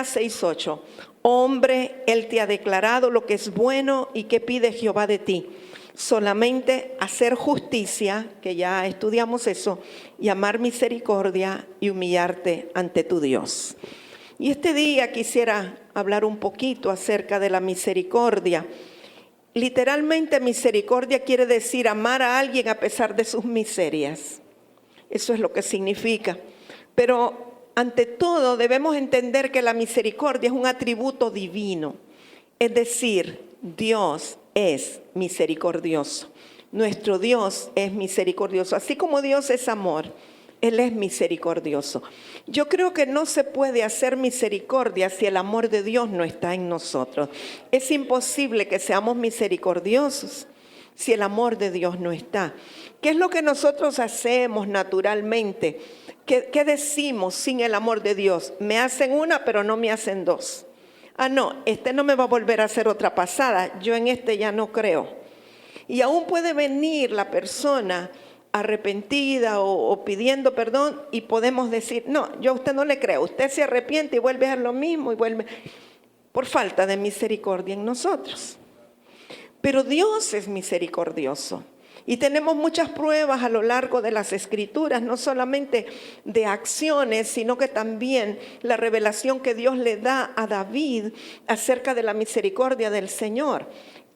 Oseas 6:8. Hombre, Él te ha declarado lo que es bueno y que pide Jehová de ti. Solamente hacer justicia, que ya estudiamos eso, y amar misericordia y humillarte ante tu Dios. Y este día quisiera hablar un poquito acerca de la misericordia. Literalmente misericordia quiere decir amar a alguien a pesar de sus miserias. Eso es lo que significa. Pero ante todo debemos entender que la misericordia es un atributo divino. Es decir, Dios es misericordioso. Nuestro Dios es misericordioso. Así como Dios es amor, Él es misericordioso. Yo creo que no se puede hacer misericordia si el amor de Dios no está en nosotros. Es imposible que seamos misericordiosos si el amor de Dios no está. ¿Qué es lo que nosotros hacemos naturalmente? ¿Qué decimos sin el amor de Dios? Me hacen una, pero no me hacen dos. Ah, no, este no me va a volver a hacer otra pasada. Yo en este ya no creo. Y aún puede venir la persona arrepentida o pidiendo perdón y podemos decir, no, yo a usted no le creo. Usted se arrepiente y vuelve a hacer lo mismo y vuelve por falta de misericordia en nosotros. Pero Dios es misericordioso. Y tenemos muchas pruebas a lo largo de las Escrituras, no solamente de acciones, sino que también la revelación que Dios le da a David acerca de la misericordia del Señor.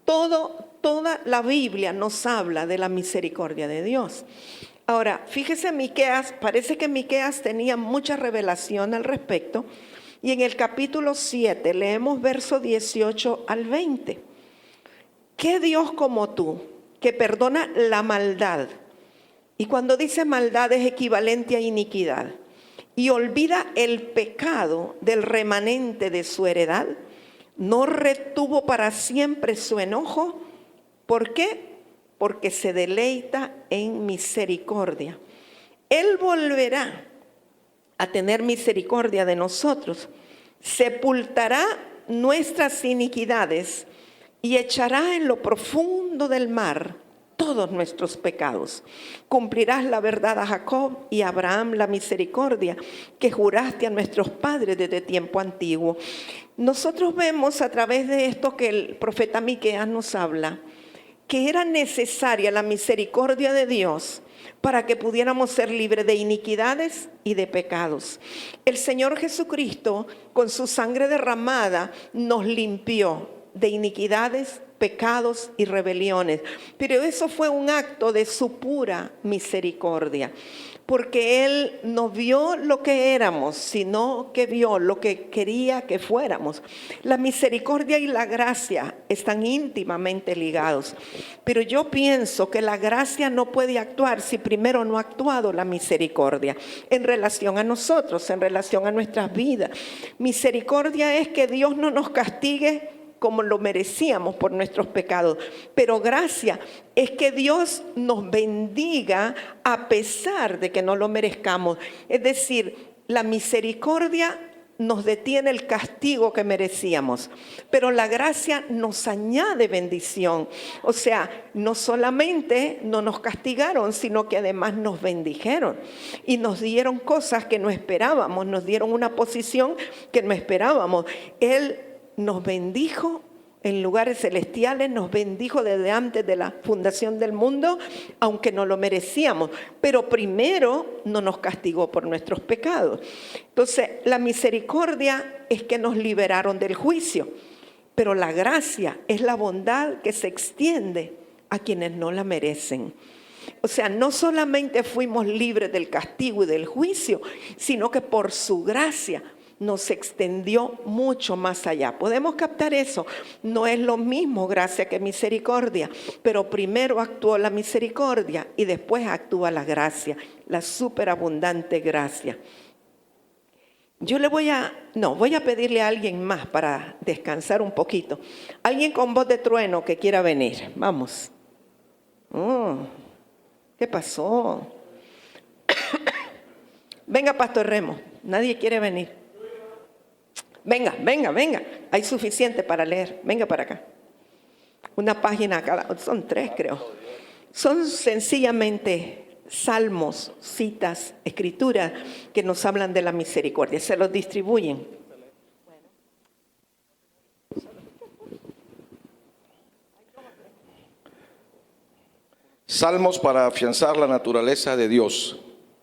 Toda la Biblia nos habla de la misericordia de Dios. Ahora, fíjese Miqueas, parece que Miqueas tenía mucha revelación al respecto. Y en el capítulo 7 leemos verso 18 al 20. ¿Qué Dios como tú, que perdona la maldad? Y cuando dice maldad es equivalente a iniquidad. Y olvida el pecado del remanente de su heredad. No retuvo para siempre su enojo. ¿Por qué? Porque se deleita en misericordia. Él volverá a tener misericordia de nosotros. Sepultará nuestras iniquidades y echará en lo profundo del mar todos nuestros pecados. Cumplirás la verdad a Jacob y a Abraham la misericordia que juraste a nuestros padres desde tiempo antiguo. Nosotros vemos a través de esto que el profeta Miqueas nos habla, que era necesaria la misericordia de Dios para que pudiéramos ser libres de iniquidades y de pecados. El Señor Jesucristo, con su sangre derramada, nos limpió de iniquidades, pecados y rebeliones. Pero eso fue un acto de su pura misericordia, porque Él no vio lo que éramos, sino que vio lo que quería que fuéramos. La misericordia y la gracia están íntimamente ligados. Pero yo pienso que la gracia no puede actuar si primero no ha actuado la misericordia en relación a nosotros, en relación a nuestras vidas. Misericordia es que Dios no nos castigue como lo merecíamos por nuestros pecados. Pero gracia es que Dios nos bendiga a pesar de que no lo merezcamos. Es decir, la misericordia nos detiene el castigo que merecíamos, pero la gracia nos añade bendición. O sea, no solamente no nos castigaron, sino que además nos bendijeron y nos dieron cosas que no esperábamos, nos dieron una posición que no esperábamos. Él nos bendijo en lugares celestiales, nos bendijo desde antes de la fundación del mundo, aunque no lo merecíamos, pero primero no nos castigó por nuestros pecados. Entonces, la misericordia es que nos liberaron del juicio, pero la gracia es la bondad que se extiende a quienes no la merecen. O sea, no solamente fuimos libres del castigo y del juicio, sino que por su gracia nos extendió mucho más allá. ¿Podemos captar eso? No es lo mismo gracia que misericordia, pero primero actuó la misericordia y después actúa la gracia, la superabundante gracia. Yo voy a pedirle a alguien más para descansar un poquito. Alguien con voz de trueno que quiera venir. Vamos. ¿Qué pasó? Venga, Pastor Remo. Nadie quiere venir. Venga. Hay suficiente para leer. Venga para acá. Una página cada. Son 3, creo. Son sencillamente salmos, citas, escrituras que nos hablan de la misericordia. Se los distribuyen. Salmos para afianzar la naturaleza de Dios,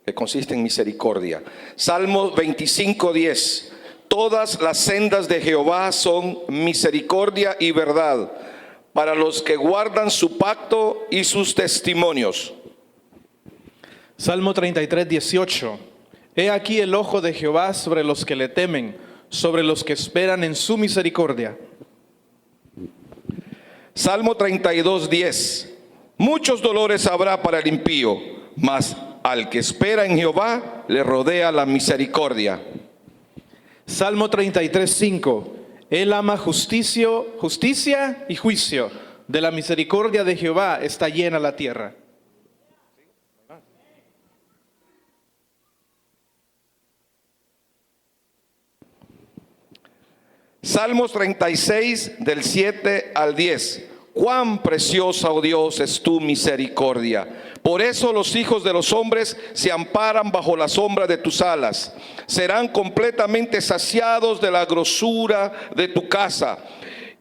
que consiste en misericordia. Salmo 25:10. Todas las sendas de Jehová son misericordia y verdad para los que guardan su pacto y sus testimonios. Salmo 33:18. He aquí el ojo de Jehová sobre los que le temen, sobre los que esperan en su misericordia. Salmo 32:10. Muchos dolores habrá para el impío, mas al que espera en Jehová le rodea la misericordia. Salmo 33:5. Él ama justicia y juicio. De la misericordia de Jehová está llena la tierra. Salmos 36 del 7 al 10. Cuán preciosa, oh Dios, es tu misericordia. Por eso los hijos de los hombres se amparan bajo la sombra de tus alas. Serán completamente saciados de la grosura de tu casa.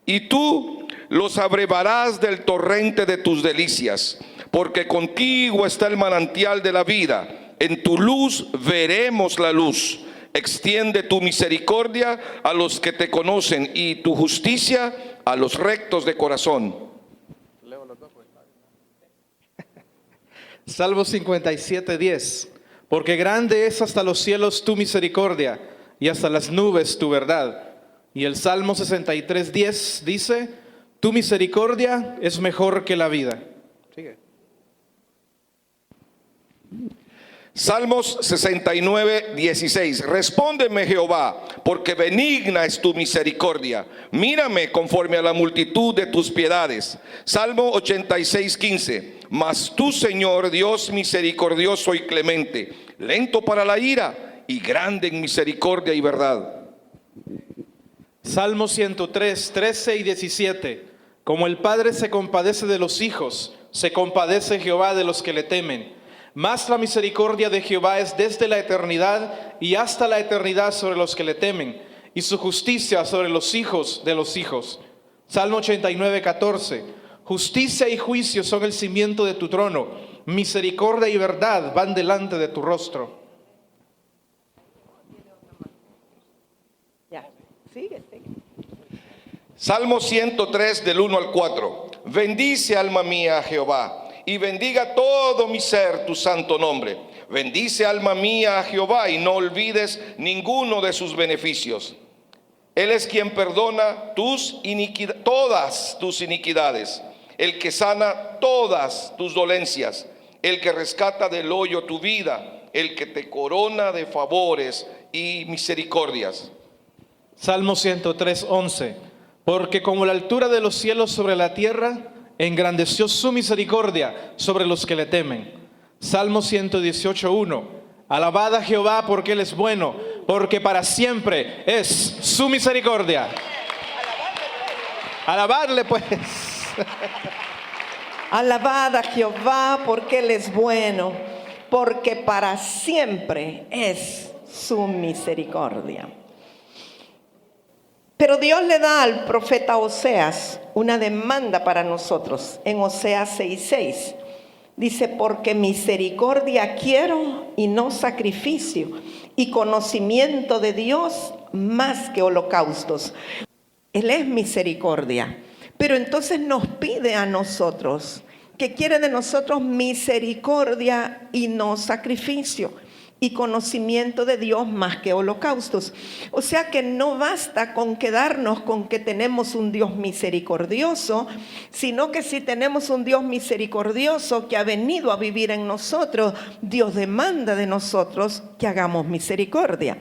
Y tú los abrevarás del torrente de tus delicias. Porque contigo está el manantial de la vida. En tu luz veremos la luz. Extiende tu misericordia a los que te conocen y tu justicia a los rectos de corazón. Salmo 57:10. Porque grande es hasta los cielos tu misericordia y hasta las nubes tu verdad. Y el Salmo 63:10 dice: tu misericordia es mejor que la vida. Sigue. Salmos 69:16. Respóndeme, Jehová, porque benigna es tu misericordia. Mírame conforme a la multitud de tus piedades. Salmo 86:15. Mas tú, Señor, Dios misericordioso y clemente, lento para la ira y grande en misericordia y verdad. Salmo 103:13 y 17. Como el Padre se compadece de los hijos, se compadece Jehová de los que le temen. Mas la misericordia de Jehová es desde la eternidad y hasta la eternidad sobre los que le temen, y su justicia sobre los hijos de los hijos. Salmo 89:14. Justicia y juicio son el cimiento de tu trono, misericordia y verdad van delante de tu rostro. Ya, sigue. Salmo 103 del 1 al 4. Bendice, alma mía, a Jehová, y bendiga todo mi ser tu santo nombre. Bendice, alma mía, a Jehová, y no olvides ninguno de sus beneficios. Él es quien perdona todas tus iniquidades, el que sana todas tus dolencias, el que rescata del hoyo tu vida, el que te corona de favores y misericordias. Salmo 103:11. Porque como la altura de los cielos sobre la tierra, engrandeció su misericordia sobre los que le temen. Salmo 118:1. Alabad a Jehová porque Él es bueno, porque para siempre es su misericordia. Alabadle pues. Alabad a Jehová porque Él es bueno, porque para siempre es su misericordia. Pero Dios le da al profeta Oseas una demanda para nosotros en Oseas 6:6. Dice: porque misericordia quiero y no sacrificio, y conocimiento de Dios más que holocaustos. Él es misericordia, pero entonces nos pide a nosotros, que quiere de nosotros misericordia y no sacrificio, y conocimiento de Dios más que holocaustos. O sea que no basta con quedarnos con que tenemos un Dios misericordioso, sino que si tenemos un Dios misericordioso que ha venido a vivir en nosotros, Dios demanda de nosotros que hagamos misericordia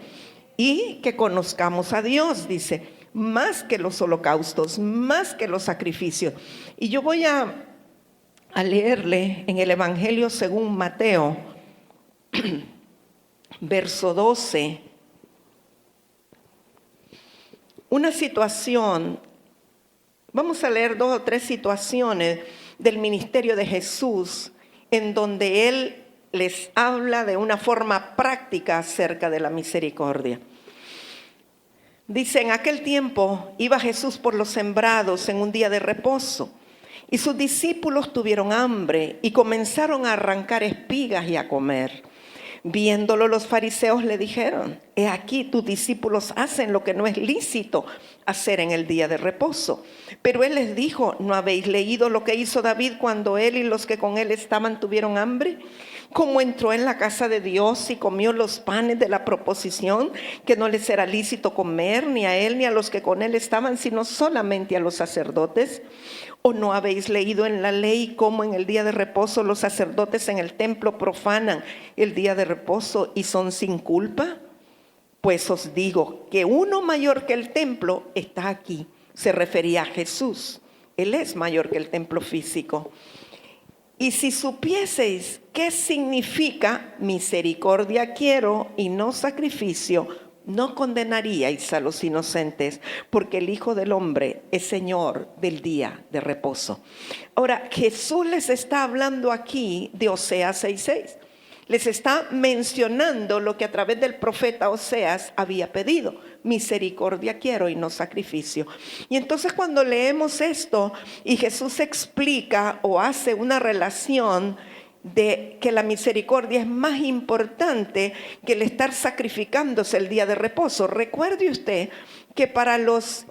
y que conozcamos a Dios, dice, más que los holocaustos, más que los sacrificios. Y yo voy a leerle en el Evangelio según Mateo, verso 12, una situación. Vamos a leer 2 o 3 situaciones del ministerio de Jesús en donde Él les habla de una forma práctica acerca de la misericordia. Dice: en aquel tiempo iba Jesús por los sembrados en un día de reposo, Y sus discípulos tuvieron hambre y comenzaron a arrancar espigas y a comer. Viéndolo, los fariseos le dijeron: he aquí, tus discípulos hacen lo que no es lícito hacer en el día de reposo. Pero él les dijo: ¿no habéis leído lo que hizo David cuando él y los que con él estaban tuvieron hambre? Cómo entró en la casa de Dios y comió los panes de la proposición, que no les era lícito comer ni a él ni a los que con él estaban, sino solamente a los sacerdotes. ¿O no habéis leído en la ley cómo en el día de reposo los sacerdotes en el templo profanan el día de reposo y son sin culpa? Pues os digo que uno mayor que el templo está aquí. Se refería a Jesús. Él es mayor que el templo físico. Y si supieseis qué significa misericordia quiero y no sacrificio, no condenaríais a los inocentes, porque el Hijo del Hombre es Señor del día de reposo. Ahora, Jesús les está hablando aquí de Oseas 6:6. Les está mencionando lo que a través del profeta Oseas había pedido: misericordia quiero y no sacrificio. Y entonces cuando leemos esto y Jesús explica o hace una relación de que la misericordia es más importante que el estar sacrificándose el día de reposo. Recuerde usted que para los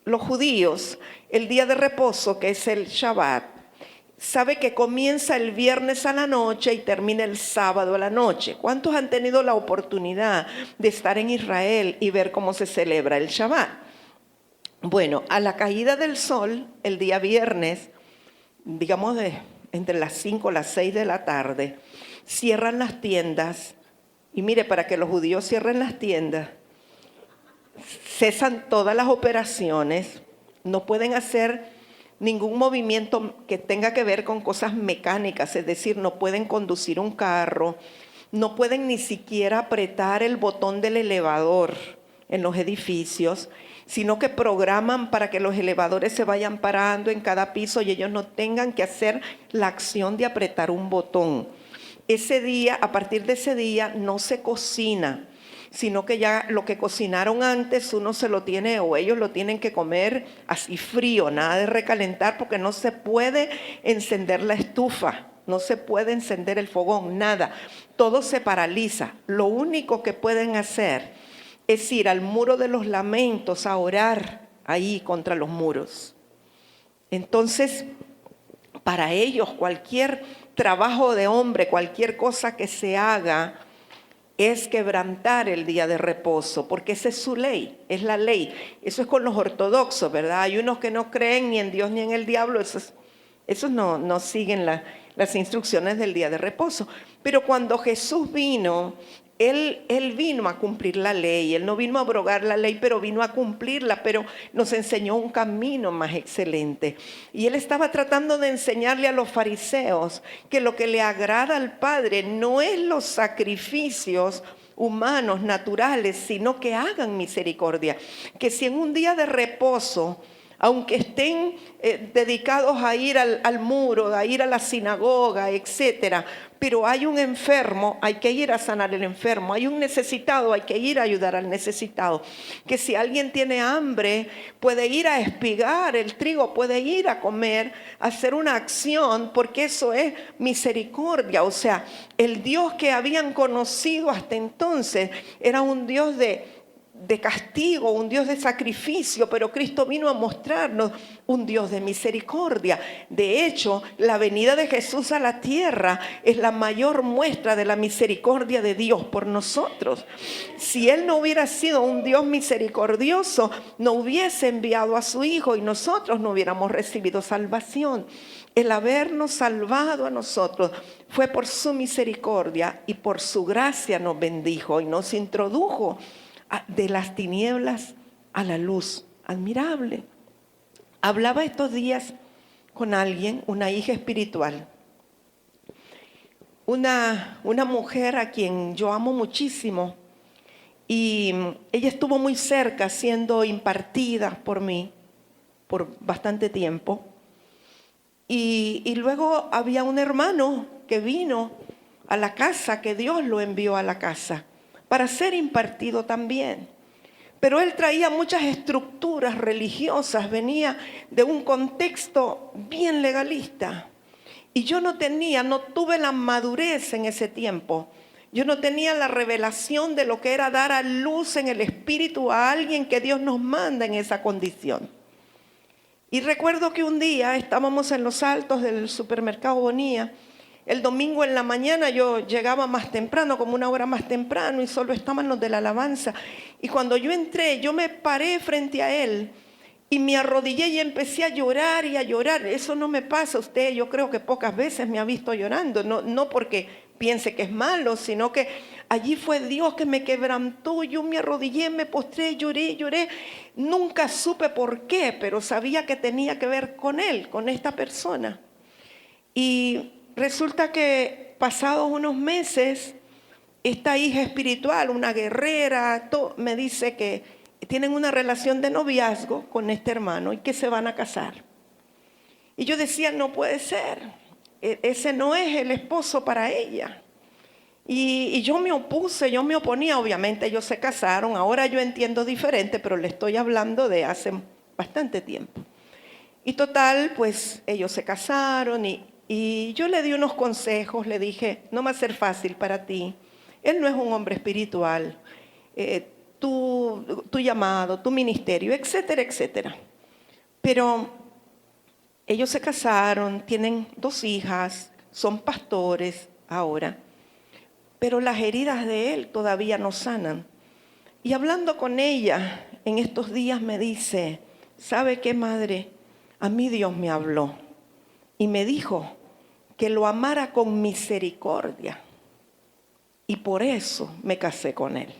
judíos el día de reposo, que es el Shabbat, sabe que comienza el viernes a la noche y termina el sábado a la noche. ¿Cuántos han tenido la oportunidad de estar en Israel y ver cómo se celebra el Shabbat? Bueno, a la caída del sol, el día viernes, digamos entre las 5 y las 6 de la tarde, cierran las tiendas. Y mire, para que los judíos cierren las tiendas, cesan todas las operaciones, no pueden hacer ningún movimiento que tenga que ver con cosas mecánicas, es decir, no pueden conducir un carro, no pueden ni siquiera apretar el botón del elevador en los edificios, sino que programan para que los elevadores se vayan parando en cada piso y ellos no tengan que hacer la acción de apretar un botón. Ese día, a partir de ese día, no se cocina, sino que ya lo que cocinaron antes uno se lo tiene, o ellos lo tienen que comer así frío, nada de recalentar, porque no se puede encender la estufa, no se puede encender el fogón, nada. Todo se paraliza. Lo único que pueden hacer es ir al muro de los lamentos a orar ahí contra los muros. Entonces, para ellos cualquier trabajo de hombre, cualquier cosa que se haga, es quebrantar el día de reposo, porque esa es su ley, es la ley. Eso es con los ortodoxos, ¿verdad? Hay unos que no creen ni en Dios ni en el diablo, esos no siguen las instrucciones del día de reposo. Pero cuando Jesús vino, Él vino a cumplir la ley. Él no vino a abrogar la ley, pero vino a cumplirla, pero nos enseñó un camino más excelente. Y Él estaba tratando de enseñarle a los fariseos que lo que le agrada al Padre no es los sacrificios humanos, naturales, sino que hagan misericordia. Que si en un día de reposo, aunque estén dedicados a ir al muro, a ir a la sinagoga, etcétera, pero hay un enfermo, hay que ir a sanar el enfermo. Hay un necesitado, hay que ir a ayudar al necesitado. Que si alguien tiene hambre, puede ir a espigar el trigo, puede ir a comer, hacer una acción, porque eso es misericordia. O sea, el Dios que habían conocido hasta entonces era un Dios de castigo, un Dios de sacrificio, pero Cristo vino a mostrarnos un Dios de misericordia. De hecho, la venida de Jesús a la tierra es la mayor muestra de la misericordia de Dios por nosotros. Si Él no hubiera sido un Dios misericordioso, no hubiese enviado a su Hijo y nosotros no hubiéramos recibido salvación. El habernos salvado a nosotros fue por su misericordia y por su gracia nos bendijo y nos introdujo de las tinieblas a la luz. Admirable. Hablaba estos días con alguien, una hija espiritual, una mujer a quien yo amo muchísimo, y ella estuvo muy cerca siendo impartida por mí por bastante tiempo, y luego había un hermano que vino a la casa, que Dios lo envió a la casa para ser impartido también. Pero él traía muchas estructuras religiosas, venía de un contexto bien legalista. Y yo no tuve la madurez en ese tiempo. Yo no tenía la revelación de lo que era dar a luz en el espíritu a alguien que Dios nos manda en esa condición. Y recuerdo que un día estábamos en los altos del supermercado Bonía. El domingo en la mañana yo llegaba más temprano, como una hora más temprano, y solo estaban los de la alabanza. Y cuando yo entré, yo me paré frente a él y me arrodillé y empecé a llorar y a llorar. Eso no me pasa a usted, yo creo que pocas veces me ha visto llorando, no porque piense que es malo, sino que allí fue Dios que me quebrantó. Yo me arrodillé, me postré, lloré. Nunca supe por qué, pero sabía que tenía que ver con él, con esta persona. Y resulta que pasados unos meses, esta hija espiritual, una guerrera, me dice que tienen una relación de noviazgo con este hermano y que se van a casar. Y yo decía, no puede ser, ese no es el esposo para ella. Y yo me opuse, yo me oponía, obviamente ellos se casaron, ahora yo entiendo diferente, pero le estoy hablando de hace bastante tiempo. Y total, pues ellos se casaron y yo le di unos consejos, le dije, no va a ser fácil para ti, él no es un hombre espiritual, tu llamado, tu ministerio, etcétera, etcétera. Pero ellos se casaron, tienen 2 hijas, son pastores ahora, pero las heridas de él todavía no sanan. Y hablando con ella en estos días me dice, ¿sabe qué, madre? A mí Dios me habló y me dijo que lo amara con misericordia y por eso me casé con él.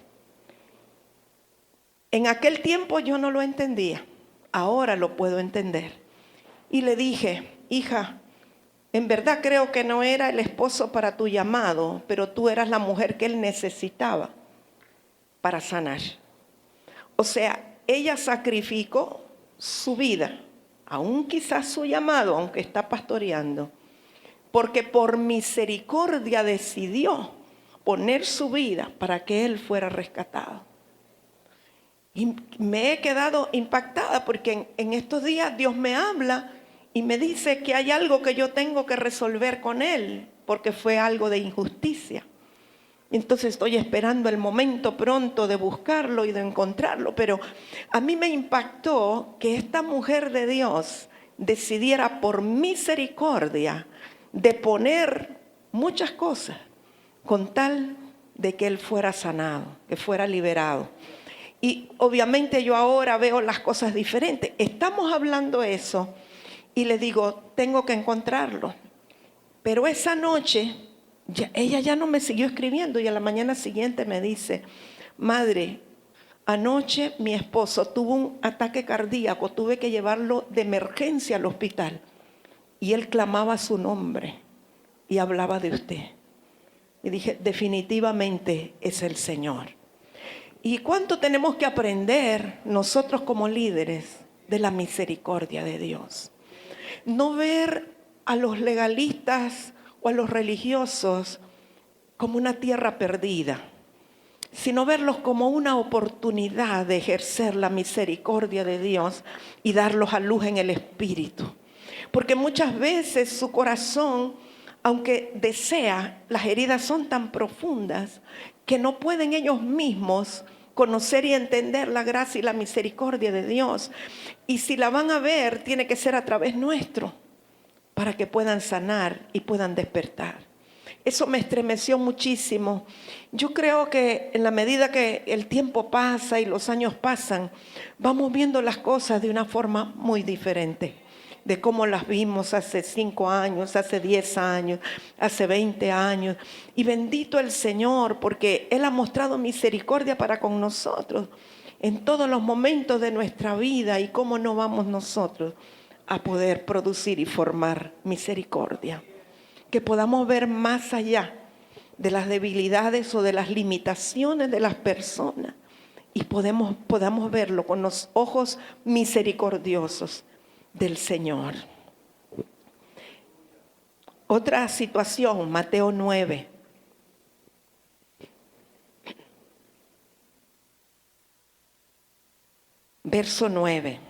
En aquel tiempo yo no lo entendía, ahora lo puedo entender. Y le dije, hija, en verdad creo que no era el esposo para tu llamado, pero tú eras la mujer que él necesitaba para sanar. O sea, ella sacrificó su vida, aún quizás su llamado, aunque está pastoreando, porque por misericordia decidió poner su vida para que él fuera rescatado. Y me he quedado impactada porque en estos días Dios me habla y me dice que hay algo que yo tengo que resolver con él, porque fue algo de injusticia. Entonces estoy esperando el momento pronto de buscarlo y de encontrarlo, pero a mí me impactó que esta mujer de Dios decidiera por misericordia de poner muchas cosas con tal de que él fuera sanado, que fuera liberado. Y obviamente yo ahora veo las cosas diferentes. Estamos hablando eso y le digo, tengo que encontrarlo. Pero esa noche ella ya no me siguió escribiendo y a la mañana siguiente me dice, madre, anoche mi esposo tuvo un ataque cardíaco, tuve que llevarlo de emergencia al hospital y él clamaba su nombre y hablaba de usted. Y dije, definitivamente es el Señor. ¿Y cuánto tenemos que aprender nosotros como líderes de la misericordia de Dios? No ver a los legalistas o a los religiosos como una tierra perdida, sino verlos como una oportunidad de ejercer la misericordia de Dios y darlos a luz en el Espíritu. Porque muchas veces su corazón, aunque desea, las heridas son tan profundas que no pueden ellos mismos conocer y entender la gracia y la misericordia de Dios. Y si la van a ver, tiene que ser a través nuestro, para que puedan sanar y puedan despertar. Eso me estremeció muchísimo. Yo creo que en la medida que el tiempo pasa y los años pasan, vamos viendo las cosas de una forma muy diferente de cómo las vimos hace 5 años, hace 10 años, hace 20 años. Y bendito el Señor, porque Él ha mostrado misericordia para con nosotros en todos los momentos de nuestra vida. Y cómo no vamos nosotros a poder producir y formar misericordia. Que podamos ver más allá de las debilidades o de las limitaciones de las personas y podamos verlo con los ojos misericordiosos del Señor. Otra situación, Mateo 9. Verso 9.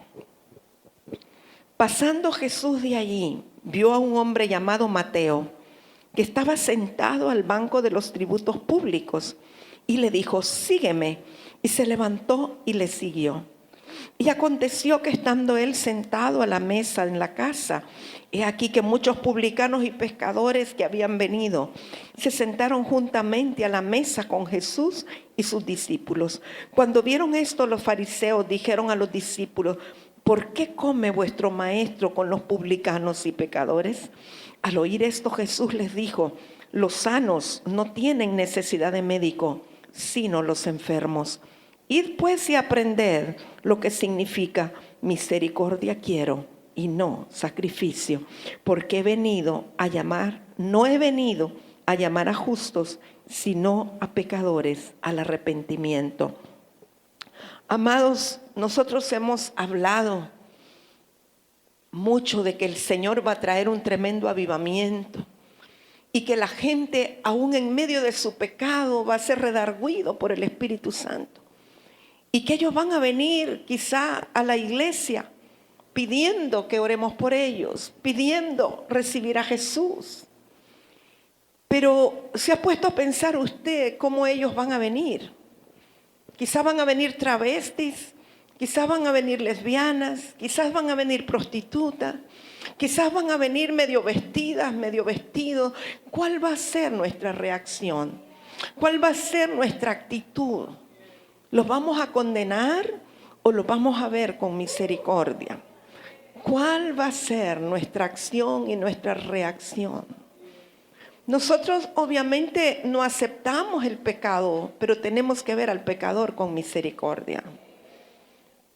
Pasando Jesús de allí, vio a un hombre llamado Mateo, que estaba sentado al banco de los tributos públicos, y le dijo: sígueme. Y se levantó y le siguió. Y aconteció que estando él sentado a la mesa en la casa, he aquí que muchos publicanos y pescadores que habían venido se sentaron juntamente a la mesa con Jesús y sus discípulos. Cuando vieron esto, los fariseos dijeron a los discípulos: ¿por qué come vuestro maestro con los publicanos y pecadores? Al oír esto, Jesús les dijo: los sanos no tienen necesidad de médico, sino los enfermos. Id pues y aprended lo que significa misericordia quiero y no sacrificio, porque no he venido a llamar a justos, sino a pecadores al arrepentimiento. Amados, nosotros hemos hablado mucho de que el Señor va a traer un tremendo avivamiento y que la gente, aún en medio de su pecado, va a ser redarguido por el Espíritu Santo. Y que ellos van a venir quizá a la iglesia pidiendo que oremos por ellos, pidiendo recibir a Jesús. Pero ¿se ha puesto a pensar usted cómo ellos van a venir? Quizá van a venir travestis, quizás van a venir lesbianas, quizás van a venir prostitutas, quizás van a venir medio vestidas, medio vestidos. ¿Cuál va a ser nuestra reacción? ¿Cuál va a ser nuestra actitud? ¿Los vamos a condenar o los vamos a ver con misericordia? ¿Cuál va a ser nuestra acción y nuestra reacción? Nosotros obviamente no aceptamos el pecado, pero tenemos que ver al pecador con misericordia.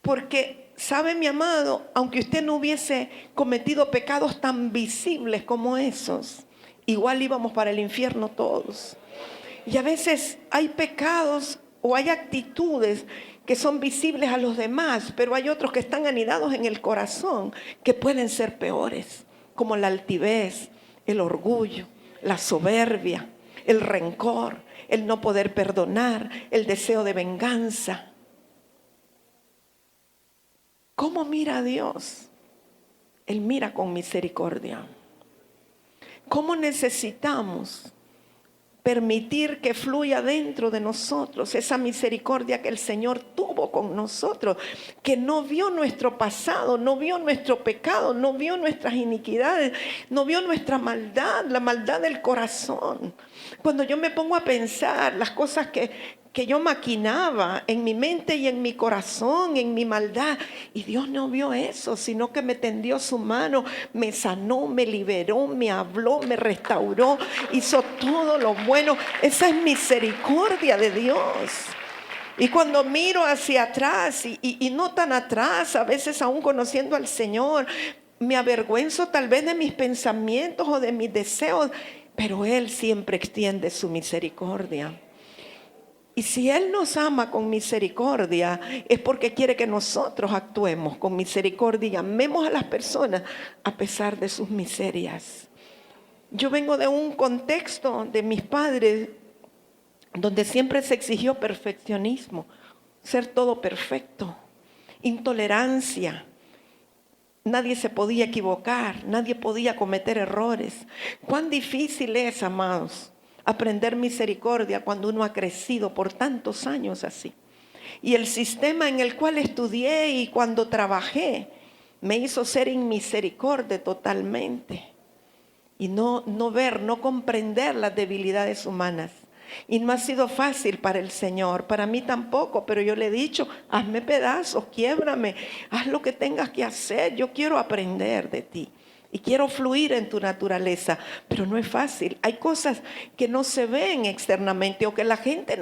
Porque, ¿sabe, mi amado? Aunque usted no hubiese cometido pecados tan visibles como esos, igual íbamos para el infierno todos. Y a veces hay pecados o hay actitudes que son visibles a los demás, pero hay otros que están anidados en el corazón que pueden ser peores, como la altivez, el orgullo, la soberbia, el rencor, el no poder perdonar, el deseo de venganza. ¿Cómo mira a Dios? Él mira con misericordia. ¿Cómo necesitamos permitir que fluya dentro de nosotros esa misericordia que el Señor tuvo con nosotros, que no vio nuestro pasado, no vio nuestro pecado, no vio nuestras iniquidades, no vio nuestra maldad, la maldad del corazón? Cuando yo me pongo a pensar las cosas que yo maquinaba en mi mente y en mi corazón, en mi maldad, y Dios no vio eso, sino que me tendió su mano, me sanó, me liberó, me habló, me restauró, hizo todo lo bueno. Esa es misericordia de Dios. Y cuando miro hacia atrás y no tan atrás, a veces aún conociendo al Señor, me avergüenzo tal vez de mis pensamientos o de mis deseos, pero Él siempre extiende su misericordia. Y si Él nos ama con misericordia, es porque quiere que nosotros actuemos con misericordia y amemos a las personas a pesar de sus miserias. Yo vengo de un contexto de mis padres donde siempre se exigió perfeccionismo, ser todo perfecto, intolerancia. Nadie se podía equivocar, nadie podía cometer errores. Cuán difícil es, amados, aprender misericordia cuando uno ha crecido por tantos años así. Y el sistema en el cual estudié y cuando trabajé me hizo ser inmisericordia totalmente. Y no comprender las debilidades humanas. Y no ha sido fácil para el Señor, para mí tampoco, pero yo le he dicho: hazme pedazos, quiébrame, haz lo que tengas que hacer, yo quiero aprender de ti. Y quiero fluir en tu naturaleza, pero no es fácil. Hay cosas que no se ven externamente o que la gente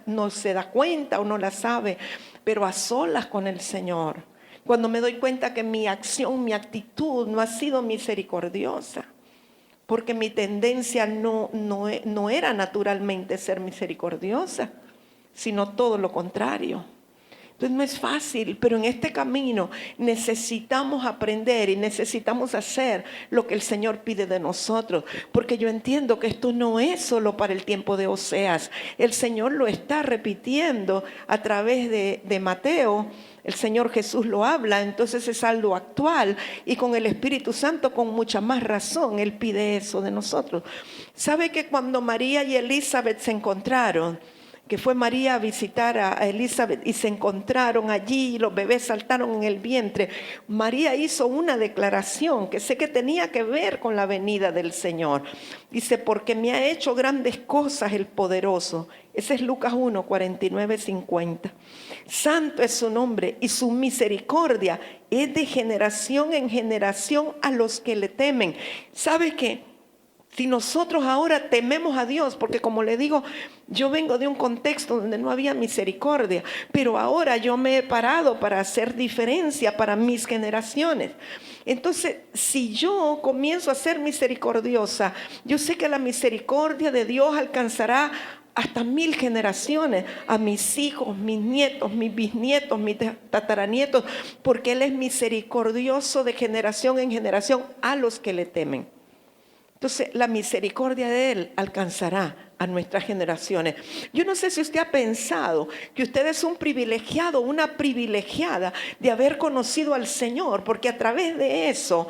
no se da cuenta o no las sabe, pero a solas con el Señor, cuando me doy cuenta que mi acción, mi actitud no ha sido misericordiosa, porque mi tendencia no era naturalmente ser misericordiosa, sino todo lo contrario. Entonces no es fácil, pero en este camino necesitamos aprender y necesitamos hacer lo que el Señor pide de nosotros, porque yo entiendo que esto no es solo para el tiempo de Oseas. El Señor lo está repitiendo a través de Mateo el Señor Jesús lo habla, entonces es algo actual, y con el Espíritu Santo con mucha más razón Él pide eso de nosotros. ¿Sabe que cuando María y Elizabeth se encontraron, que fue María a visitar a Elizabeth y se encontraron allí y los bebés saltaron en el vientre, María hizo una declaración que sé que tenía que ver con la venida del Señor? Dice, porque me ha hecho grandes cosas el poderoso. Ese es Lucas 1, 49, 50. Santo es su nombre y su misericordia es de generación en generación a los que le temen. ¿Sabe qué? Si nosotros ahora tememos a Dios, porque como le digo, yo vengo de un contexto donde no había misericordia, pero ahora yo me he parado para hacer diferencia para mis generaciones. Entonces, si yo comienzo a ser misericordiosa, yo sé que la misericordia de Dios alcanzará hasta 1000 generaciones, a mis hijos, mis nietos, mis bisnietos, mis tataranietos, porque Él es misericordioso de generación en generación a los que le temen. Entonces, la misericordia de Él alcanzará a nuestras generaciones. Yo no sé si usted ha pensado que usted es un privilegiado, una privilegiada de haber conocido al Señor, porque a través de eso,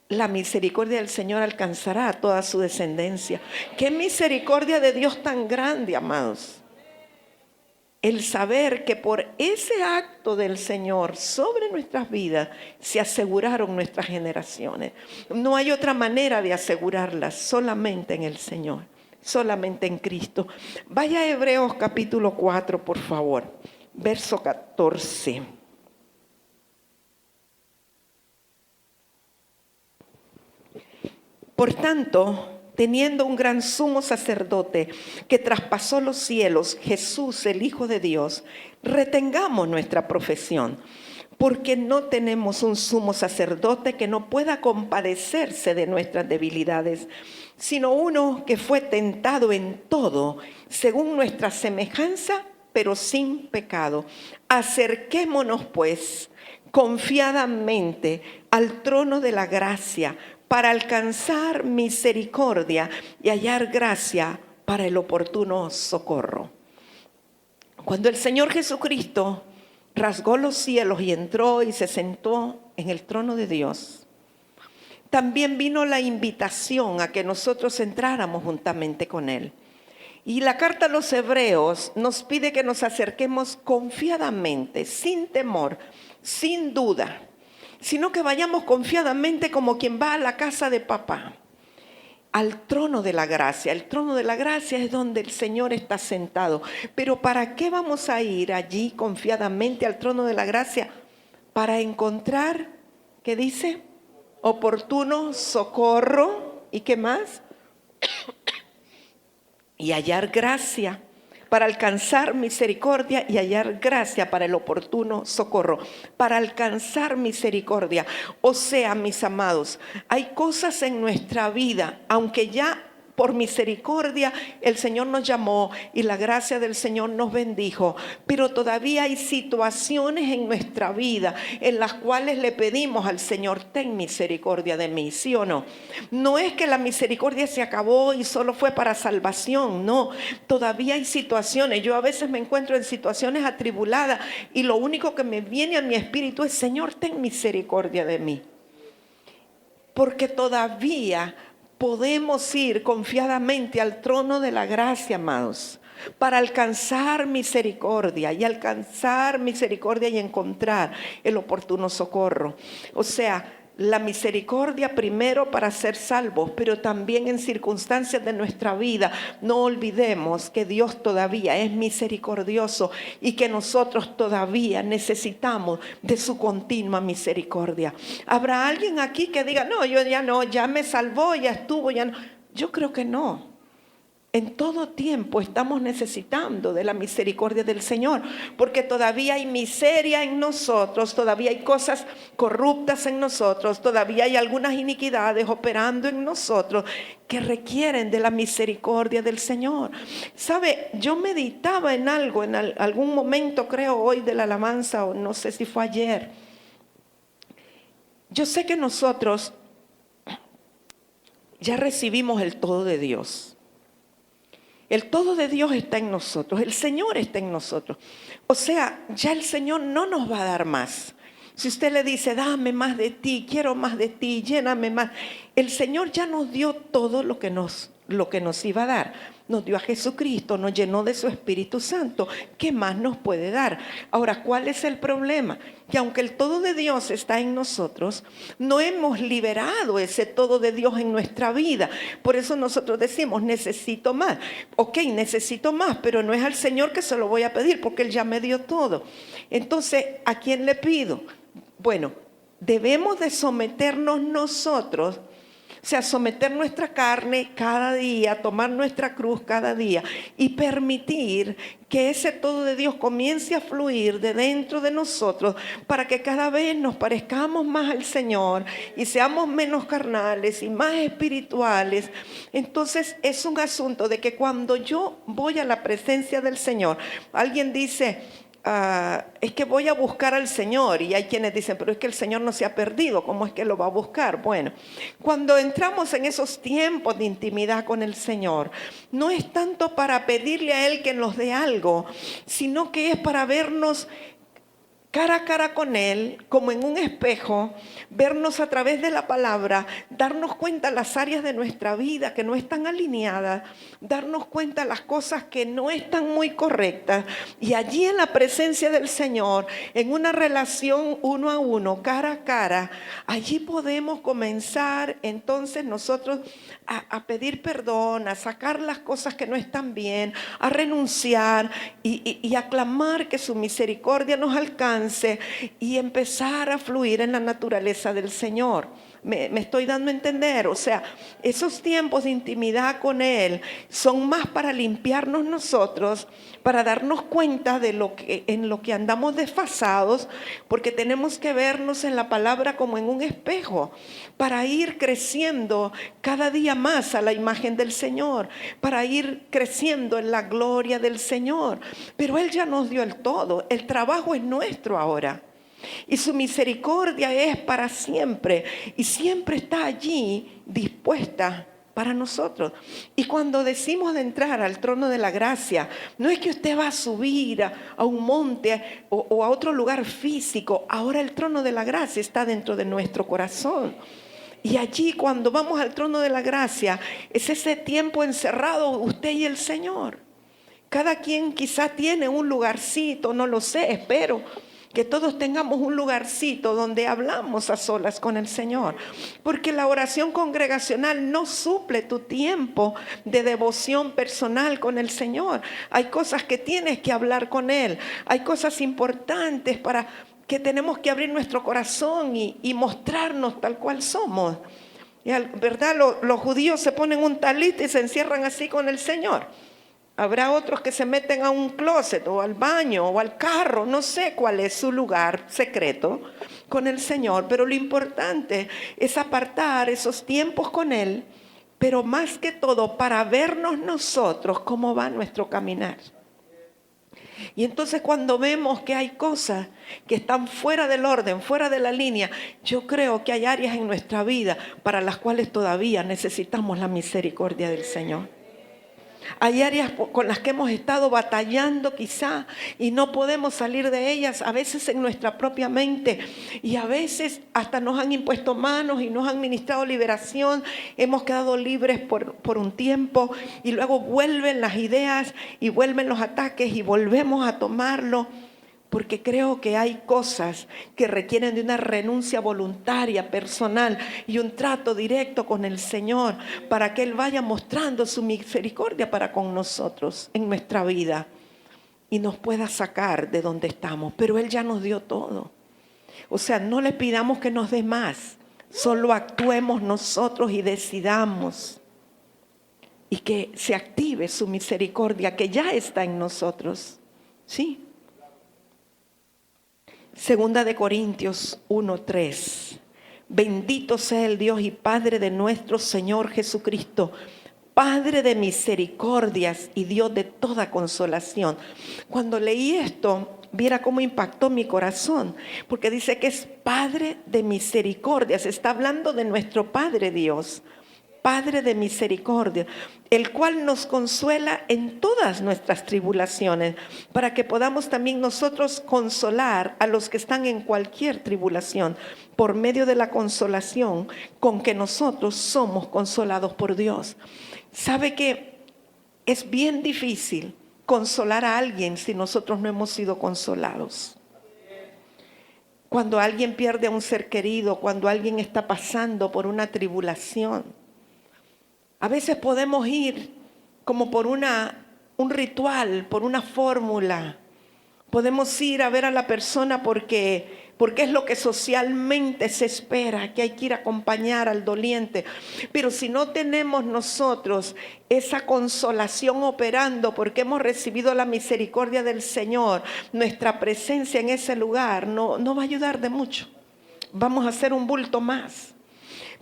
la misericordia del Señor alcanzará a toda su descendencia. ¡Qué misericordia de Dios tan grande, amados! El saber que por ese acto del Señor sobre nuestras vidas se aseguraron nuestras generaciones. No hay otra manera de asegurarlas, solamente en el Señor, solamente en Cristo. Vaya a Hebreos capítulo 4, por favor, verso 14. Por tanto, teniendo un gran sumo sacerdote que traspasó los cielos, Jesús, el Hijo de Dios, retengamos nuestra profesión, porque no tenemos un sumo sacerdote que no pueda compadecerse de nuestras debilidades, sino uno que fue tentado en todo, según nuestra semejanza, pero sin pecado. Acerquémonos, pues, confiadamente al trono de la gracia, para alcanzar misericordia y hallar gracia para el oportuno socorro. Cuando el Señor Jesucristo rasgó los cielos y entró y se sentó en el trono de Dios, también vino la invitación a que nosotros entráramos juntamente con Él. Y la carta a los Hebreos nos pide que nos acerquemos confiadamente, sin temor, sin duda, sino que vayamos confiadamente como quien va a la casa de papá, al trono de la gracia. El trono de la gracia es donde el Señor está sentado. Pero ¿para qué vamos a ir allí confiadamente al trono de la gracia? Para encontrar, ¿qué dice? Oportuno socorro. ¿Y qué más? Y hallar gracia, para alcanzar misericordia y hallar gracia para el oportuno socorro, para alcanzar misericordia. O sea, mis amados, hay cosas en nuestra vida, aunque ya por misericordia el Señor nos llamó y la gracia del Señor nos bendijo, pero todavía hay situaciones en nuestra vida en las cuales le pedimos al Señor, ten misericordia de mí, ¿sí o no? No es que la misericordia se acabó y solo fue para salvación, no, todavía hay situaciones. Yo a veces me encuentro en situaciones atribuladas y lo único que me viene a mi espíritu es, Señor, ten misericordia de mí, porque todavía podemos ir confiadamente al trono de la gracia, amados, para alcanzar misericordia y encontrar el oportuno socorro. O sea, la misericordia primero para ser salvos, pero también en circunstancias de nuestra vida. No olvidemos que Dios todavía es misericordioso y que nosotros todavía necesitamos de su continua misericordia. ¿Habrá alguien aquí que diga, no, yo ya no, ya me salvó, ya estuvo, ya no? Yo creo que no. En todo tiempo estamos necesitando de la misericordia del Señor, porque todavía hay miseria en nosotros, todavía hay cosas corruptas en nosotros, todavía hay algunas iniquidades operando en nosotros que requieren de la misericordia del Señor. ¿Sabe? Yo meditaba en algo, en algún momento, creo hoy de la alabanza, o no sé si fue ayer. Yo sé que nosotros ya recibimos el todo de Dios. El todo de Dios está en nosotros, el Señor está en nosotros. O sea, ya el Señor no nos va a dar más. Si usted le dice, dame más de ti, quiero más de ti, lléname más. El Señor ya nos dio todo lo que nos iba a dar. Nos dio a Jesucristo, nos llenó de su Espíritu Santo. ¿Qué más nos puede dar? Ahora, ¿cuál es el problema? Que aunque el todo de Dios está en nosotros, no hemos liberado ese todo de Dios en nuestra vida. Por eso nosotros decimos, necesito más. Ok, necesito más, pero no es al Señor que se lo voy a pedir, porque Él ya me dio todo. Entonces, ¿a quién le pido? Bueno, debemos de someternos nosotros. O sea, someter nuestra carne cada día, tomar nuestra cruz cada día y permitir que ese todo de Dios comience a fluir de dentro de nosotros para que cada vez nos parezcamos más al Señor y seamos menos carnales y más espirituales. Entonces es un asunto de que cuando yo voy a la presencia del Señor, alguien dice, es que voy a buscar al Señor, y hay quienes dicen, pero es que el Señor no se ha perdido, ¿cómo es que lo va a buscar? Bueno, cuando entramos en esos tiempos de intimidad con el Señor, no es tanto para pedirle a Él que nos dé algo, sino que es para vernos cara a cara con Él, como en un espejo, vernos a través de la palabra, darnos cuenta las áreas de nuestra vida que no están alineadas, darnos cuenta las cosas que no están muy correctas, y allí en la presencia del Señor, en una relación uno a uno, cara a cara, allí podemos comenzar entonces nosotros a pedir perdón, a sacar las cosas que no están bien, a renunciar y a clamar que su misericordia nos alcance y empezar a fluir en la naturaleza del Señor. Me estoy dando a entender. O sea, esos tiempos de intimidad con Él son más para limpiarnos nosotros, para darnos cuenta de en lo que andamos desfasados, porque tenemos que vernos en la palabra como en un espejo, para ir creciendo cada día más a la imagen del Señor, para ir creciendo en la gloria del Señor. Pero Él ya nos dio el todo, el trabajo es nuestro ahora. Y su misericordia es para siempre y siempre está allí dispuesta para nosotros. Y cuando decimos de entrar al trono de la gracia, no es que usted va a subir a un monte o a otro lugar físico. Ahora el trono de la gracia está dentro de nuestro corazón. Y allí cuando vamos al trono de la gracia, es ese tiempo encerrado usted y el Señor. Cada quien quizá tiene un lugarcito, no lo sé, espero que todos tengamos un lugarcito donde hablamos a solas con el Señor. Porque la oración congregacional no suple tu tiempo de devoción personal con el Señor. Hay cosas que tienes que hablar con Él. Hay cosas importantes para que tenemos que abrir nuestro corazón y mostrarnos tal cual somos. ¿Verdad? Los judíos se ponen un talit y se encierran así con el Señor. Habrá otros que se meten a un closet o al baño o al carro, no sé cuál es su lugar secreto con el Señor, pero lo importante es apartar esos tiempos con Él, pero más que todo para vernos nosotros cómo va nuestro caminar. Y entonces cuando vemos que hay cosas que están fuera del orden, fuera de la línea, yo creo que hay áreas en nuestra vida para las cuales todavía necesitamos la misericordia del Señor. Hay áreas con las que hemos estado batallando quizá y no podemos salir de ellas, a veces en nuestra propia mente, y a veces hasta nos han impuesto manos y nos han ministrado liberación. Hemos quedado libres por un tiempo y luego vuelven las ideas y vuelven los ataques y volvemos a tomarlo. Porque creo que hay cosas que requieren de una renuncia voluntaria, personal y un trato directo con el Señor para que Él vaya mostrando su misericordia para con nosotros en nuestra vida y nos pueda sacar de donde estamos. Pero Él ya nos dio todo. O sea, no le pidamos que nos dé más, solo actuemos nosotros y decidamos y que se active su misericordia que ya está en nosotros. ¿Sí? Segunda de Corintios 1:3. Bendito sea el Dios y Padre de nuestro Señor Jesucristo, Padre de misericordias y Dios de toda consolación. Cuando leí esto, viera cómo impactó mi corazón, porque dice que es Padre de misericordias. Está hablando de nuestro Padre Dios. Padre de misericordia, el cual nos consuela en todas nuestras tribulaciones, para que podamos también nosotros consolar a los que están en cualquier tribulación, por medio de la consolación con que nosotros somos consolados por Dios. ¿Sabe que es bien difícil consolar a alguien si nosotros no hemos sido consolados? Cuando alguien pierde a un ser querido, cuando alguien está pasando por una tribulación, a veces podemos ir como por un ritual, por una fórmula. Podemos ir a ver a la persona porque es lo que socialmente se espera, que hay que ir a acompañar al doliente. Pero si no tenemos nosotros esa consolación operando porque hemos recibido la misericordia del Señor, nuestra presencia en ese lugar no va a ayudar de mucho. Vamos a hacer un bulto más.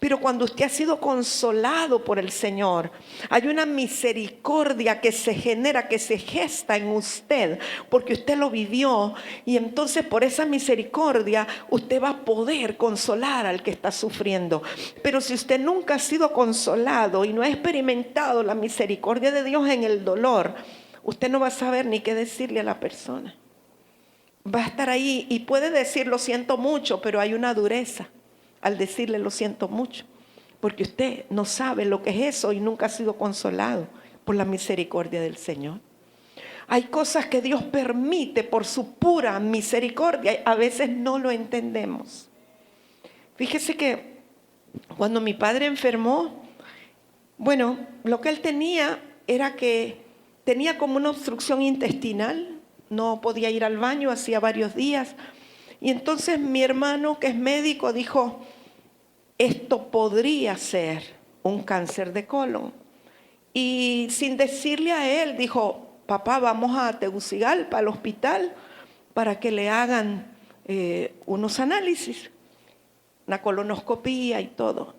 Pero cuando usted ha sido consolado por el Señor, hay una misericordia que se genera, que se gesta en usted, porque usted lo vivió, y entonces por esa misericordia usted va a poder consolar al que está sufriendo. Pero si usted nunca ha sido consolado y no ha experimentado la misericordia de Dios en el dolor, usted no va a saber ni qué decirle a la persona. Va a estar ahí y puede decir lo siento mucho, pero hay una dureza al decirle lo siento mucho, porque usted no sabe lo que es eso y nunca ha sido consolado por la misericordia del Señor. Hay cosas que Dios permite por su pura misericordia, a veces no lo entendemos. Fíjese que cuando mi padre enfermó, bueno, lo que él tenía era que tenía como una obstrucción intestinal, no podía ir al baño hacía varios días. Y entonces mi hermano, que es médico, dijo, esto podría ser un cáncer de colon. Y sin decirle a él, dijo, papá, vamos a Tegucigalpa, al hospital, para que le hagan unos análisis, una colonoscopía y todo.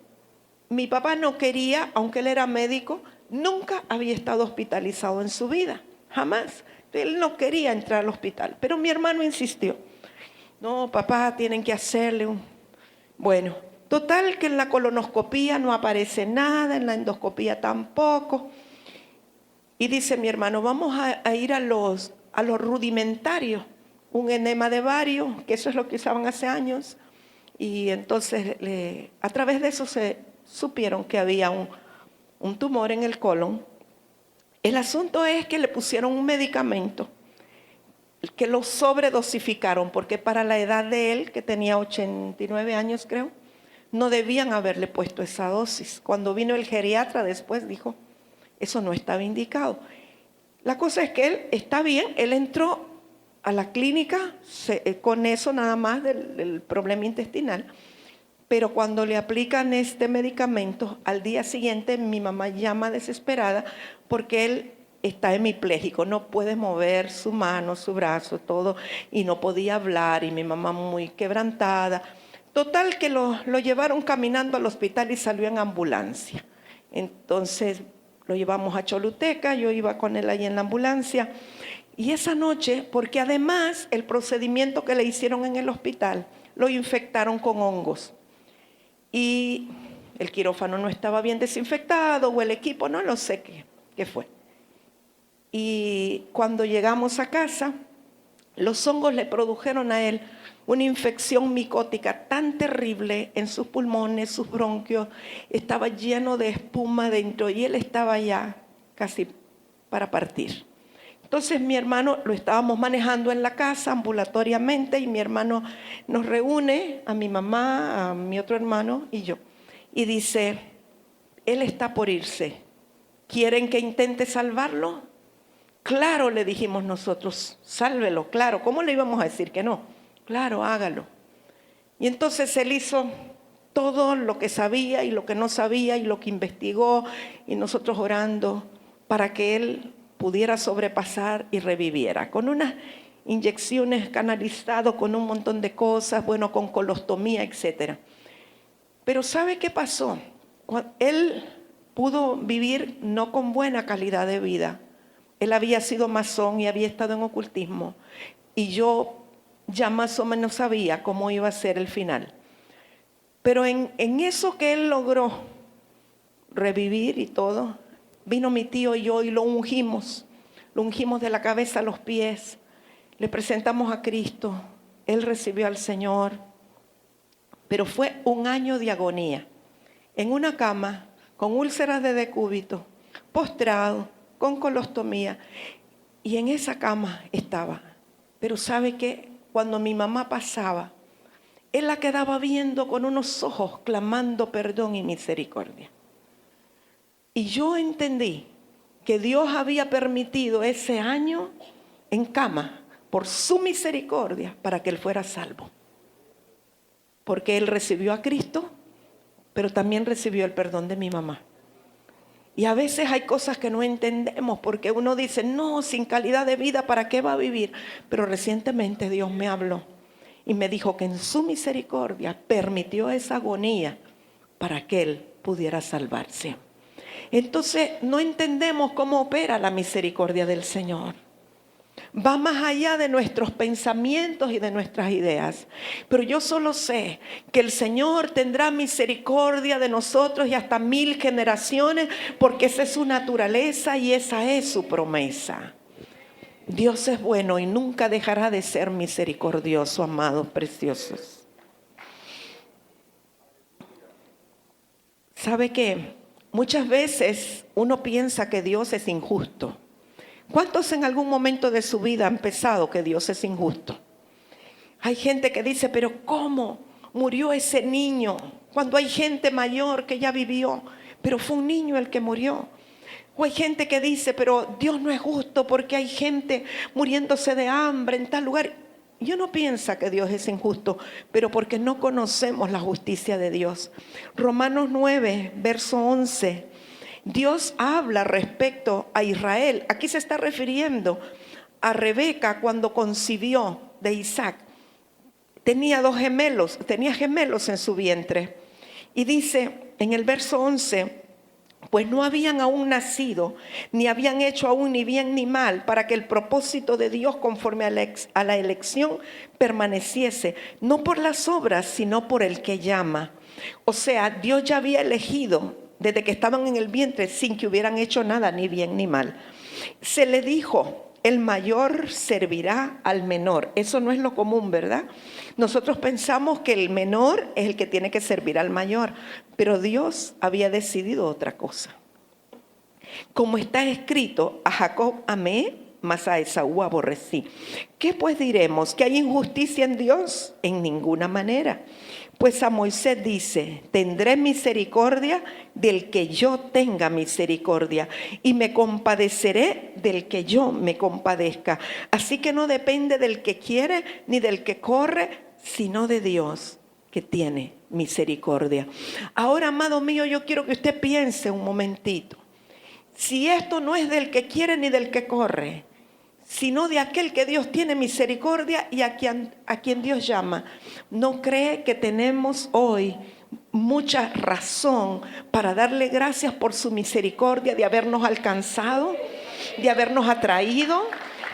Mi papá no quería, aunque él era médico, nunca había estado hospitalizado en su vida, jamás. Él no quería entrar al hospital, pero mi hermano insistió. No, papá, tienen que hacerle un... Bueno, total que en la colonoscopía no aparece nada, en la endoscopía tampoco. Y dice mi hermano, vamos a ir a los rudimentarios, un enema de vario, que eso es lo que usaban hace años. Y entonces a través de eso se supieron que había un tumor en el colon. El asunto es que le pusieron un medicamento que lo sobredosificaron, porque para la edad de él, que tenía 89 años creo, no debían haberle puesto esa dosis. Cuando vino el geriatra después dijo, eso no estaba indicado. La cosa es que él está bien, él entró a la clínica con eso nada más del problema intestinal, pero cuando le aplican este medicamento, al día siguiente mi mamá llama desesperada porque él está hemipléjico, no puede mover su mano, su brazo, todo, y no podía hablar, y mi mamá muy quebrantada. Total que lo llevaron caminando al hospital y salió en ambulancia. Entonces lo llevamos a Choluteca, yo iba con él ahí en la ambulancia, y esa noche, porque además el procedimiento que le hicieron en el hospital, lo infectaron con hongos. Y el quirófano no estaba bien desinfectado, o el equipo, no lo sé qué fue. Y cuando llegamos a casa, los hongos le produjeron a él una infección micótica tan terrible en sus pulmones, sus bronquios, estaba lleno de espuma dentro y él estaba ya casi para partir. Entonces mi hermano, lo estábamos manejando en la casa ambulatoriamente, y mi hermano nos reúne, a mi mamá, a mi otro hermano y yo, y dice, él está por irse, ¿quieren que intente salvarlo? Claro, le dijimos nosotros, sálvelo, claro. ¿Cómo le íbamos a decir que no? Claro, hágalo. Y entonces él hizo todo lo que sabía y lo que no sabía y lo que investigó, y nosotros orando para que él pudiera sobrepasar y reviviera. Con unas inyecciones canalizadas, con un montón de cosas, bueno, con colostomía, etc. Pero ¿sabe qué pasó? Él pudo vivir no con buena calidad de vida. Él había sido masón y había estado en ocultismo, y yo ya más o menos sabía cómo iba a ser el final. Pero en eso que él logró revivir y todo, vino mi tío y yo y lo ungimos de la cabeza a los pies, le presentamos a Cristo, él recibió al Señor, pero fue un año de agonía, en una cama, con úlceras de decúbito, postrado, con colostomía, y en esa cama estaba. Pero ¿sabe qué? Cuando mi mamá pasaba, él la quedaba viendo con unos ojos, clamando perdón y misericordia. Y yo entendí que Dios había permitido ese año en cama por su misericordia para que él fuera salvo. Porque él recibió a Cristo, pero también recibió el perdón de mi mamá. Y a veces hay cosas que no entendemos porque uno dice, no, sin calidad de vida, ¿para qué va a vivir? Pero recientemente Dios me habló y me dijo que en su misericordia permitió esa agonía para que él pudiera salvarse. Entonces no entendemos cómo opera la misericordia del Señor. Va más allá de nuestros pensamientos y de nuestras ideas. Pero yo solo sé que el Señor tendrá misericordia de nosotros y hasta 1000 generaciones, porque esa es su naturaleza y esa es su promesa. Dios es bueno y nunca dejará de ser misericordioso, amados preciosos. ¿Sabe qué? Muchas veces uno piensa que Dios es injusto. ¿Cuántos en algún momento de su vida han pensado que Dios es injusto? Hay gente que dice, pero ¿cómo murió ese niño? Cuando hay gente mayor que ya vivió, pero fue un niño el que murió. O hay gente que dice, pero Dios no es justo porque hay gente muriéndose de hambre en tal lugar. Yo no pienso que Dios es injusto, pero porque no conocemos la justicia de Dios. Romanos 9, verso 11. Dios habla respecto a Israel. Aquí se está refiriendo a Rebeca cuando concibió de Isaac. Tenía gemelos en su vientre. Y dice en el verso 11, pues no habían aún nacido, ni habían hecho aún ni bien ni mal, para que el propósito de Dios conforme a la elección permaneciese, no por las obras, sino por el que llama. O sea, Dios ya había elegido desde que estaban en el vientre sin que hubieran hecho nada, ni bien ni mal. Se le dijo, el mayor servirá al menor. Eso no es lo común, ¿verdad? Nosotros pensamos que el menor es el que tiene que servir al mayor, pero Dios había decidido otra cosa. Como está escrito, a Jacob amé, mas a Esaú aborrecí. ¿Qué pues diremos? ¿Que hay injusticia en Dios? En ninguna manera. Pues a Moisés dice, tendré misericordia del que yo tenga misericordia y me compadeceré del que yo me compadezca. Así que no depende del que quiere ni del que corre, sino de Dios que tiene misericordia. Ahora, amado mío, yo quiero que usted piense un momentito. Si esto no es del que quiere ni del que corre, sino de aquel que Dios tiene misericordia y a quien Dios llama, ¿no cree que tenemos hoy mucha razón para darle gracias por su misericordia de habernos alcanzado, de habernos atraído?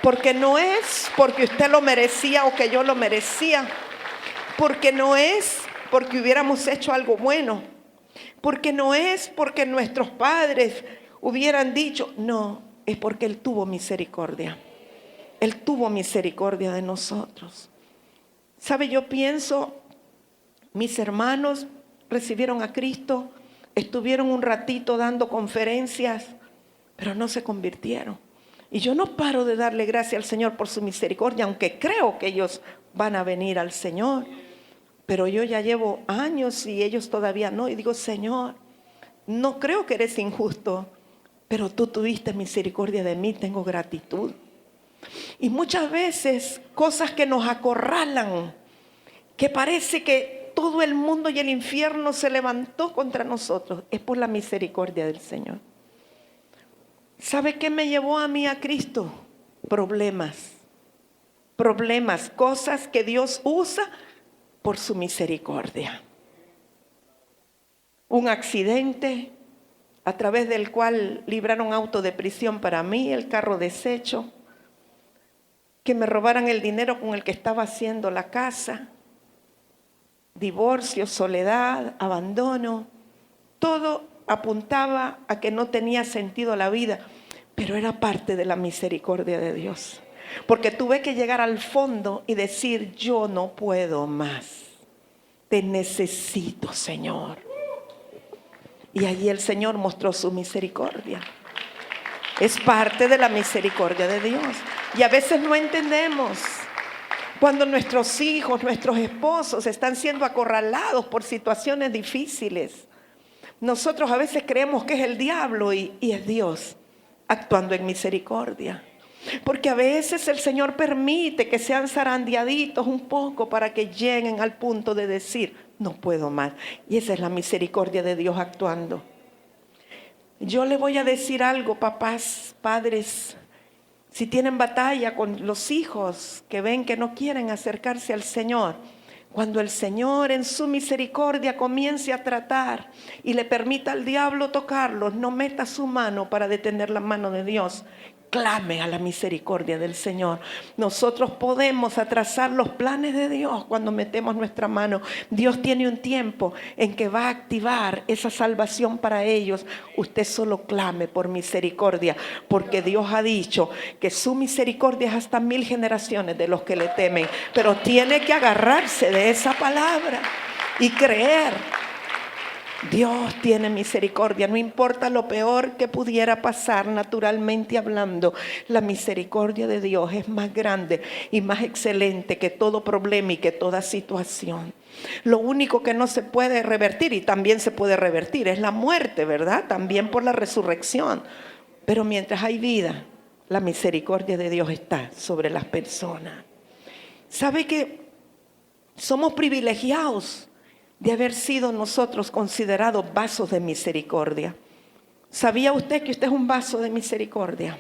Porque no es porque usted lo merecía o que yo lo merecía, porque no es porque hubiéramos hecho algo bueno, porque no es porque nuestros padres hubieran dicho, no, es porque Él tuvo misericordia. Él tuvo misericordia de nosotros. ¿Sabe? Yo pienso, mis hermanos recibieron a Cristo, estuvieron un ratito dando conferencias, pero no se convirtieron. Y yo no paro de darle gracias al Señor por su misericordia, aunque creo que ellos van a venir al Señor. Pero yo ya llevo años y ellos todavía no. Y digo, Señor, no creo que eres injusto, pero tú tuviste misericordia de mí, tengo gratitud. Y muchas veces cosas que nos acorralan, que parece que todo el mundo y el infierno se levantó contra nosotros, es por la misericordia del Señor. ¿Sabe qué me llevó a mí a Cristo? Problemas, cosas que Dios usa por su misericordia. Un accidente a través del cual libraron auto de prisión para mí, el carro deshecho, que me robaran el dinero con el que estaba haciendo la casa, divorcio, soledad, abandono, todo apuntaba a que no tenía sentido la vida, pero era parte de la misericordia de Dios. Porque tuve que llegar al fondo y decir, yo no puedo más. Te necesito, Señor. Y allí el Señor mostró su misericordia. Es parte de la misericordia de Dios. Y a veces no entendemos. Cuando nuestros hijos, nuestros esposos están siendo acorralados por situaciones difíciles, nosotros a veces creemos que es el diablo y es Dios actuando en misericordia. Porque a veces el Señor permite que sean zarandeaditos un poco para que lleguen al punto de decir, no puedo más. Y esa es la misericordia de Dios actuando. Yo le voy a decir algo, papás, padres, si tienen batalla con los hijos que ven que no quieren acercarse al Señor, cuando el Señor en su misericordia comience a tratar y le permita al diablo tocarlos, no meta su mano para detener la mano de Dios. Clame a la misericordia del Señor. Nosotros podemos atrasar los planes de Dios cuando metemos nuestra mano. Dios tiene un tiempo en que va a activar esa salvación para ellos. Usted solo clame por misericordia, porque Dios ha dicho que su misericordia es hasta 1000 generaciones de los que le temen. Pero tiene que agarrarse de esa palabra y creer. Dios tiene misericordia, no importa lo peor que pudiera pasar naturalmente hablando, la misericordia de Dios es más grande y más excelente que todo problema y que toda situación. Lo único que no se puede revertir, y también se puede revertir, es la muerte, ¿verdad? También por la resurrección. Pero mientras hay vida, la misericordia de Dios está sobre las personas. ¿Sabe que somos privilegiados de haber sido nosotros considerados vasos de misericordia? ¿Sabía usted que usted es un vaso de misericordia?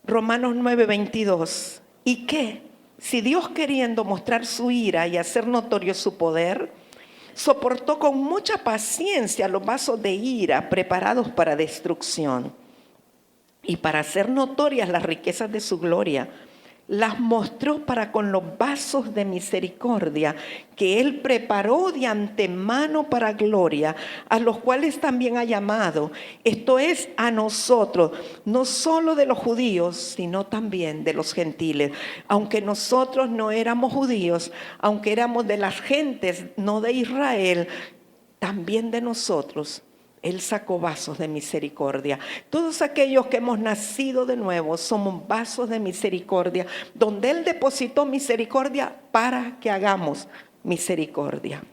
Romanos 9:22. ¿Y qué? Si Dios, queriendo mostrar su ira y hacer notorio su poder, soportó con mucha paciencia los vasos de ira preparados para destrucción, y para hacer notorias las riquezas de su gloria, las mostró para con los vasos de misericordia que Él preparó de antemano para gloria, a los cuales también ha llamado, esto es, a nosotros, no solo de los judíos, sino también de los gentiles. Aunque nosotros no éramos judíos, aunque éramos de las gentes, no de Israel, también de nosotros Él sacó vasos de misericordia. Todos aquellos que hemos nacido de nuevo somos vasos de misericordia, donde Él depositó misericordia para que hagamos misericordia.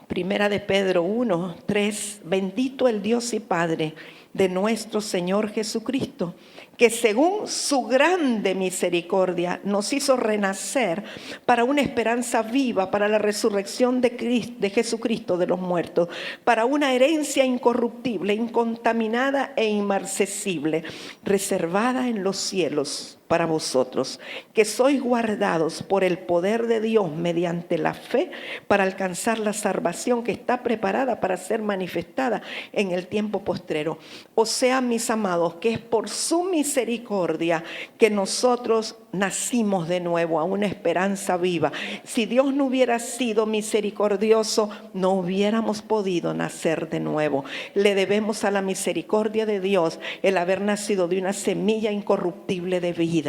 Primera de Pedro 1:3. Bendito el Dios y Padre de nuestro Señor Jesucristo, que según su grande misericordia nos hizo renacer para una esperanza viva, para la resurrección de Jesucristo de los muertos, para una herencia incorruptible, incontaminada e inmarcesible, reservada en los cielos para vosotros, que sois guardados por el poder de Dios mediante la fe para alcanzar la salvación que está preparada para ser manifestada en el tiempo postrero. O sea, mis amados, que es por su misericordia que nosotros nacimos de nuevo a una esperanza viva. Si Dios no hubiera sido misericordioso, no hubiéramos podido nacer de nuevo. Le debemos a la misericordia de Dios el haber nacido de una semilla incorruptible de vida.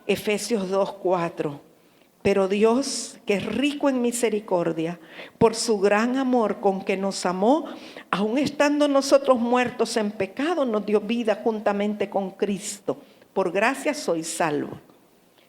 Efesios 2:4. Pero Dios, que es rico en misericordia, por su gran amor con que nos amó, aun estando nosotros muertos en pecado, nos dio vida juntamente con Cristo. Por gracia sois salvos.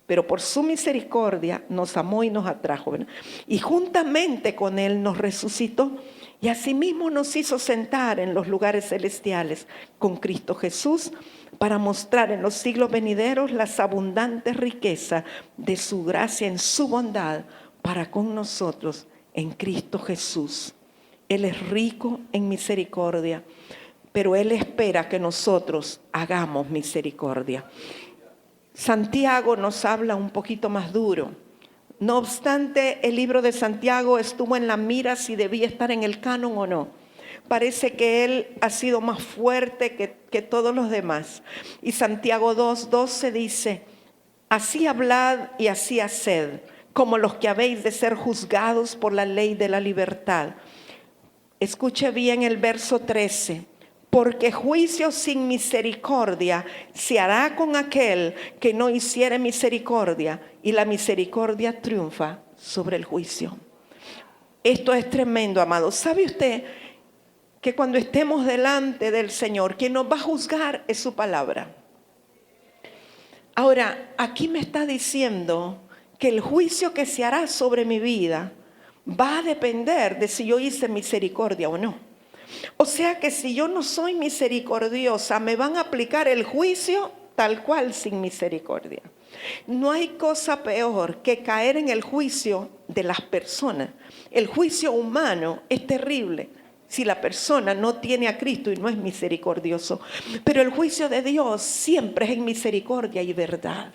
Pero por su misericordia nos amó y nos atrajo, ¿verdad? Y juntamente con Él nos resucitó y asimismo nos hizo sentar en los lugares celestiales con Cristo Jesús, para mostrar en los siglos venideros las abundantes riquezas de su gracia en su bondad para con nosotros en Cristo Jesús. Él es rico en misericordia, pero Él espera que nosotros hagamos misericordia. Santiago nos habla un poquito más duro. No obstante, el libro de Santiago estuvo en la mira si debía estar en el canon o no. Parece que él ha sido más fuerte que todos los demás. Y Santiago 2:12 dice: así hablad y así haced, como los que habéis de ser juzgados por la ley de la libertad. Escuche bien el verso 13. Porque juicio sin misericordia se hará con aquel que no hiciere misericordia, y la misericordia triunfa sobre el juicio. Esto es tremendo, amados. ¿Sabe usted que cuando estemos delante del Señor, quien nos va a juzgar es su palabra? Ahora, aquí me está diciendo que el juicio que se hará sobre mi vida va a depender de si yo hice misericordia o no. O sea que si yo no soy misericordiosa, me van a aplicar el juicio tal cual sin misericordia. No hay cosa peor que caer en el juicio de las personas. El juicio humano es terrible si la persona no tiene a Cristo y no es misericordioso. Pero el juicio de Dios siempre es en misericordia y verdad.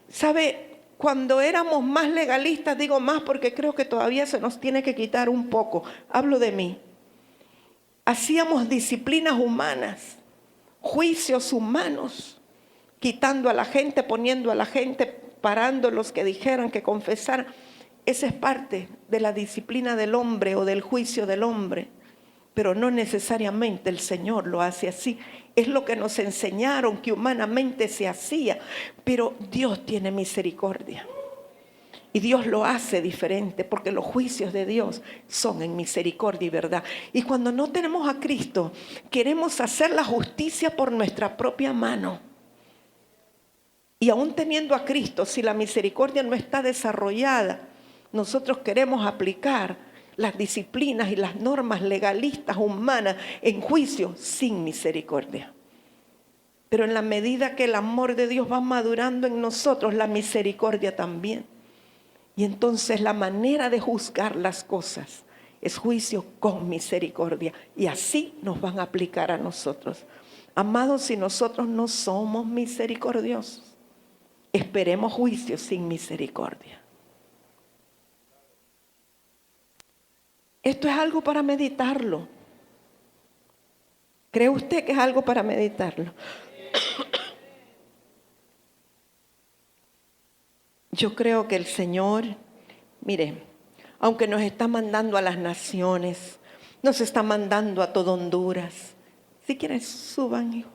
¿Sabe? Cuando éramos más legalistas, digo más porque creo que todavía se nos tiene que quitar un poco. Hablo de mí. Hacíamos disciplinas humanas, juicios humanos, quitando a la gente, poniendo a la gente, parando los que dijeran que confesaran. Esa es parte de la disciplina del hombre o del juicio del hombre, pero no necesariamente el Señor lo hace así. Es lo que nos enseñaron que humanamente se hacía, pero Dios tiene misericordia. Y Dios lo hace diferente porque los juicios de Dios son en misericordia y verdad. Y cuando no tenemos a Cristo, queremos hacer la justicia por nuestra propia mano. Y aún teniendo a Cristo, si la misericordia no está desarrollada, nosotros queremos aplicar las disciplinas y las normas legalistas humanas en juicio sin misericordia. Pero en la medida que el amor de Dios va madurando en nosotros, la misericordia también. Y entonces la manera de juzgar las cosas es juicio con misericordia. Y así nos van a aplicar a nosotros. Amados, si nosotros no somos misericordiosos, esperemos juicio sin misericordia. Esto es algo para meditarlo. ¿Cree usted que es algo para meditarlo? Yo creo que el Señor, mire, aunque nos está mandando a las naciones, nos está mandando a todo Honduras, si quieren suban, hijo,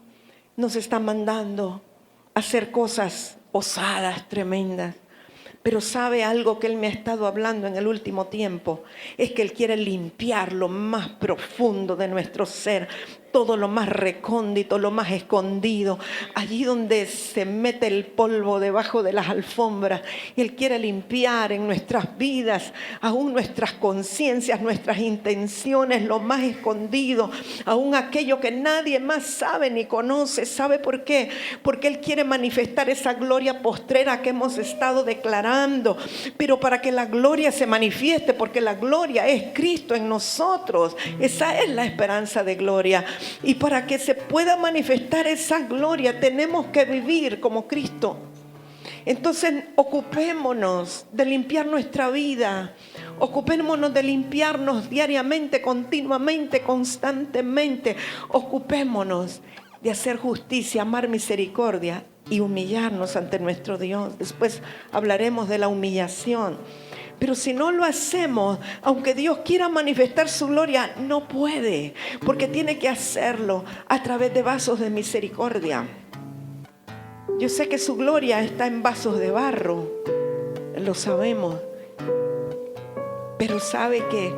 nos está mandando a hacer cosas osadas, tremendas. Pero sabe algo que Él me ha estado hablando en el último tiempo, es que Él quiere limpiar lo más profundo de nuestro ser, todo lo más recóndito, lo más escondido, allí donde se mete el polvo debajo de las alfombras. Él quiere limpiar en nuestras vidas, aún nuestras conciencias, nuestras intenciones, lo más escondido, aún aquello que nadie más sabe ni conoce. ¿Sabe por qué? Porque Él quiere manifestar esa gloria postrera que hemos estado declarando. Pero para que la gloria se manifieste, porque la gloria es Cristo en nosotros, esa es la esperanza de gloria. Y para que se pueda manifestar esa gloria tenemos que vivir como Cristo. Entonces ocupémonos de limpiar nuestra vida, ocupémonos de limpiarnos diariamente, continuamente, constantemente. Ocupémonos de hacer justicia, amar misericordia y humillarnos ante nuestro Dios. Después hablaremos de la humillación. Pero si no lo hacemos, aunque Dios quiera manifestar su gloria, no puede, porque tiene que hacerlo a través de vasos de misericordia. Yo sé que su gloria está en vasos de barro, lo sabemos, pero sabe que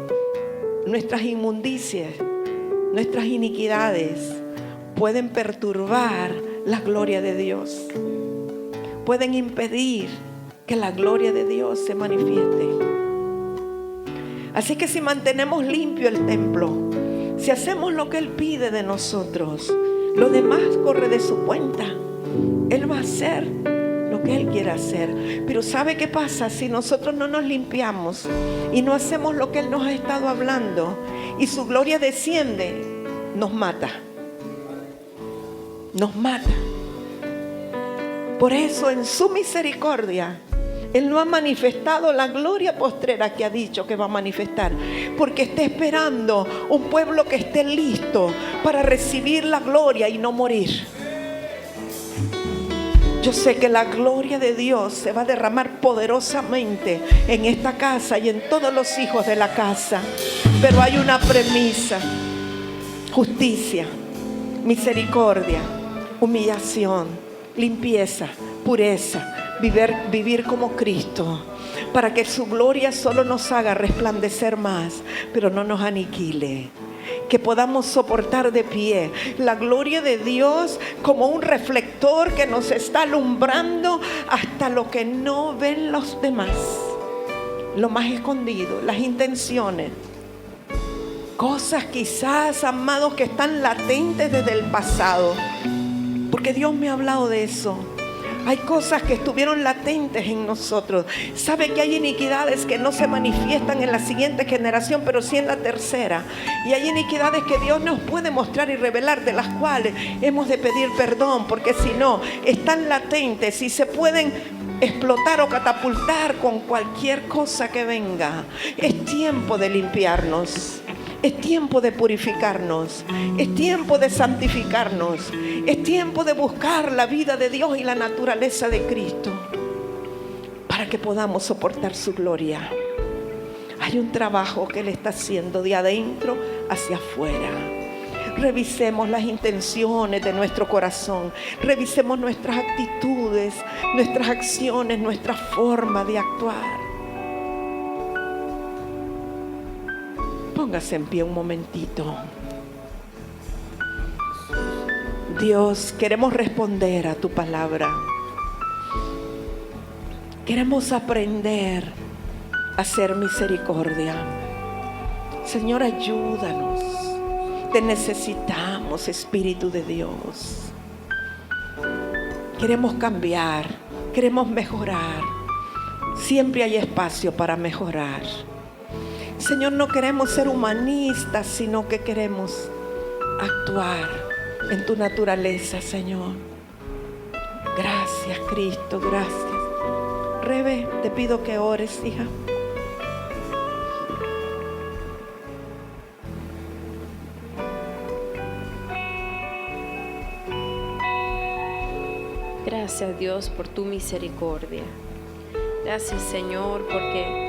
nuestras inmundicias, nuestras iniquidades pueden perturbar la gloria de Dios, pueden impedir que la gloria de Dios se manifieste. Así que si mantenemos limpio el templo, si hacemos lo que Él pide de nosotros, lo demás corre de su cuenta. Él va a hacer lo que Él quiera hacer. Pero ¿sabe qué pasa? Si nosotros no nos limpiamos y no hacemos lo que Él nos ha estado hablando y su gloria desciende, nos mata. Nos mata. Por eso en su misericordia Él no ha manifestado la gloria postrera que ha dicho que va a manifestar, porque está esperando un pueblo que esté listo para recibir la gloria y no morir. Yo sé que la gloria de Dios se va a derramar poderosamente en esta casa y en todos los hijos de la casa. Pero hay una premisa: justicia, misericordia, humillación, limpieza, pureza, vivir como Cristo, para que su gloria solo nos haga resplandecer más, pero no nos aniquile. Que podamos soportar de pie la gloria de Dios como un reflector que nos está alumbrando hasta lo que no ven los demás, lo más escondido, las intenciones, cosas quizás, amados, que están latentes desde el pasado, porque Dios me ha hablado de eso. Hay cosas que estuvieron latentes en nosotros. Sabe que hay iniquidades que no se manifiestan en la siguiente generación, pero sí en la tercera. Y hay iniquidades que Dios nos puede mostrar y revelar, de las cuales hemos de pedir perdón, porque si no, están latentes y se pueden explotar o catapultar con cualquier cosa que venga. Es tiempo de limpiarnos. Es tiempo de purificarnos, es tiempo de santificarnos, es tiempo de buscar la vida de Dios y la naturaleza de Cristo para que podamos soportar su gloria. Hay un trabajo que Él está haciendo de adentro hacia afuera. Revisemos las intenciones de nuestro corazón, revisemos nuestras actitudes, nuestras acciones, nuestra forma de actuar. Póngase en pie un momentito. Dios, queremos responder a tu palabra. Queremos aprender a hacer misericordia. Señor, ayúdanos. Te necesitamos, Espíritu de Dios. Queremos cambiar, queremos mejorar. Siempre hay espacio para mejorar. Señor, no queremos ser humanistas, sino que queremos actuar en tu naturaleza, Señor. Gracias, Cristo, gracias. Rebe, te pido que ores, hija. Gracias, Dios, por tu misericordia. Gracias, Señor, porque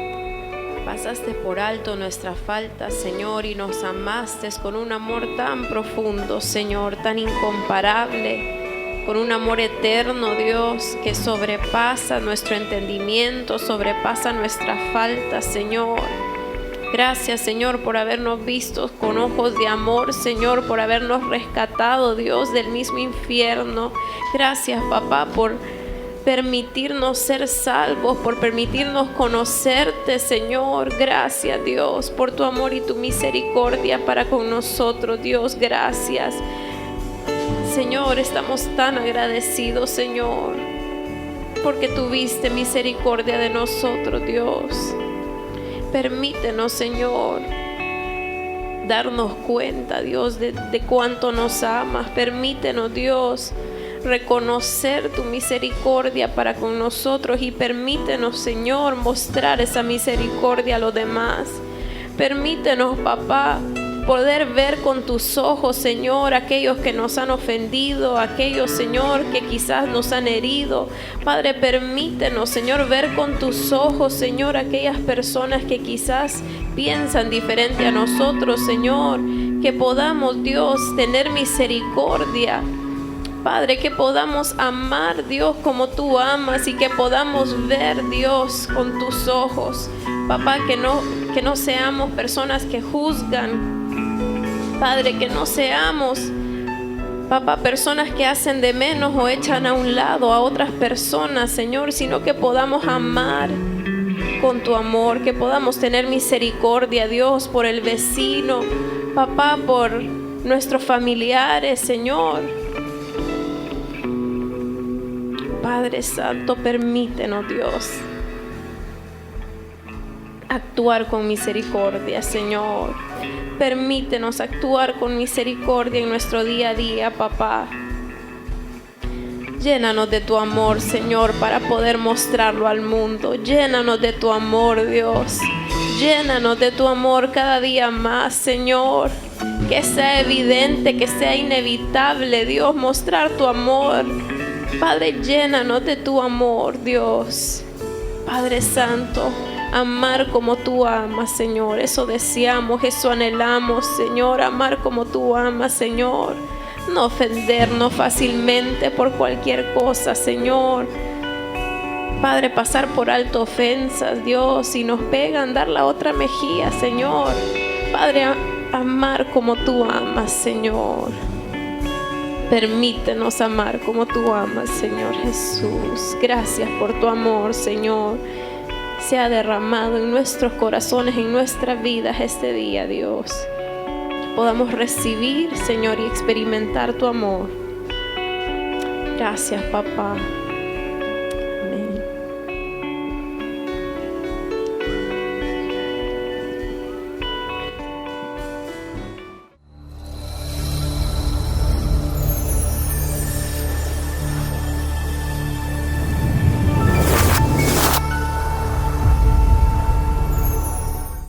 pasaste por alto nuestra falta, Señor, y nos amaste con un amor tan profundo, Señor, tan incomparable, con un amor eterno, Dios, que sobrepasa nuestro entendimiento, sobrepasa nuestra falta, Señor. Gracias, Señor, por habernos visto con ojos de amor, Señor, por habernos rescatado, Dios, del mismo infierno. Gracias, papá, por permitirnos ser salvos, por permitirnos conocerte, Señor. Gracias, Dios, por tu amor y tu misericordia para con nosotros, Dios. Gracias, Señor. Estamos tan agradecidos, Señor, porque tuviste misericordia de nosotros, Dios. Permítenos, Señor, darnos cuenta, Dios, de cuánto nos amas. Permítenos, Dios, reconocer tu misericordia para con nosotros, y permítenos, Señor, mostrar esa misericordia a los demás. Permítenos, papá, poder ver con tus ojos, Señor, aquellos que nos han ofendido, aquellos, Señor, que quizás nos han herido. Padre, permítenos, Señor, ver con tus ojos, Señor, aquellas personas que quizás piensan diferente a nosotros, Señor. Que podamos, Dios, tener misericordia, Padre, que podamos amar, Dios, como tú amas, y que podamos ver, Dios, con tus ojos. Papá, que no seamos personas que juzgan. Padre, que no seamos, papá, personas que hacen de menos o echan a un lado a otras personas, Señor, sino que podamos amar con tu amor, que podamos tener misericordia, Dios, por el vecino, papá, por nuestros familiares, Señor. Padre Santo, permítenos, Dios, actuar con misericordia, Señor. Permítenos actuar con misericordia en nuestro día a día, papá. Llénanos de tu amor, Señor, para poder mostrarlo al mundo. Llénanos de tu amor, Dios. Llénanos de tu amor cada día más, Señor. Que sea evidente, que sea inevitable, Dios, mostrar tu amor. Padre, llénanos de tu amor, Dios. Padre Santo, amar como tú amas, Señor. Eso deseamos, eso anhelamos, Señor, amar como tú amas, Señor. No ofendernos fácilmente por cualquier cosa, Señor. Padre, pasar por alto ofensas, Dios, si nos pegan, dar la otra mejilla, Señor. Padre, amar como tú amas, Señor. Permítenos amar como tú amas, Señor Jesús. Gracias por tu amor, Señor. Sea derramado en nuestros corazones, en nuestras vidas este día, Dios. Podamos recibir, Señor, y experimentar tu amor. Gracias, papá.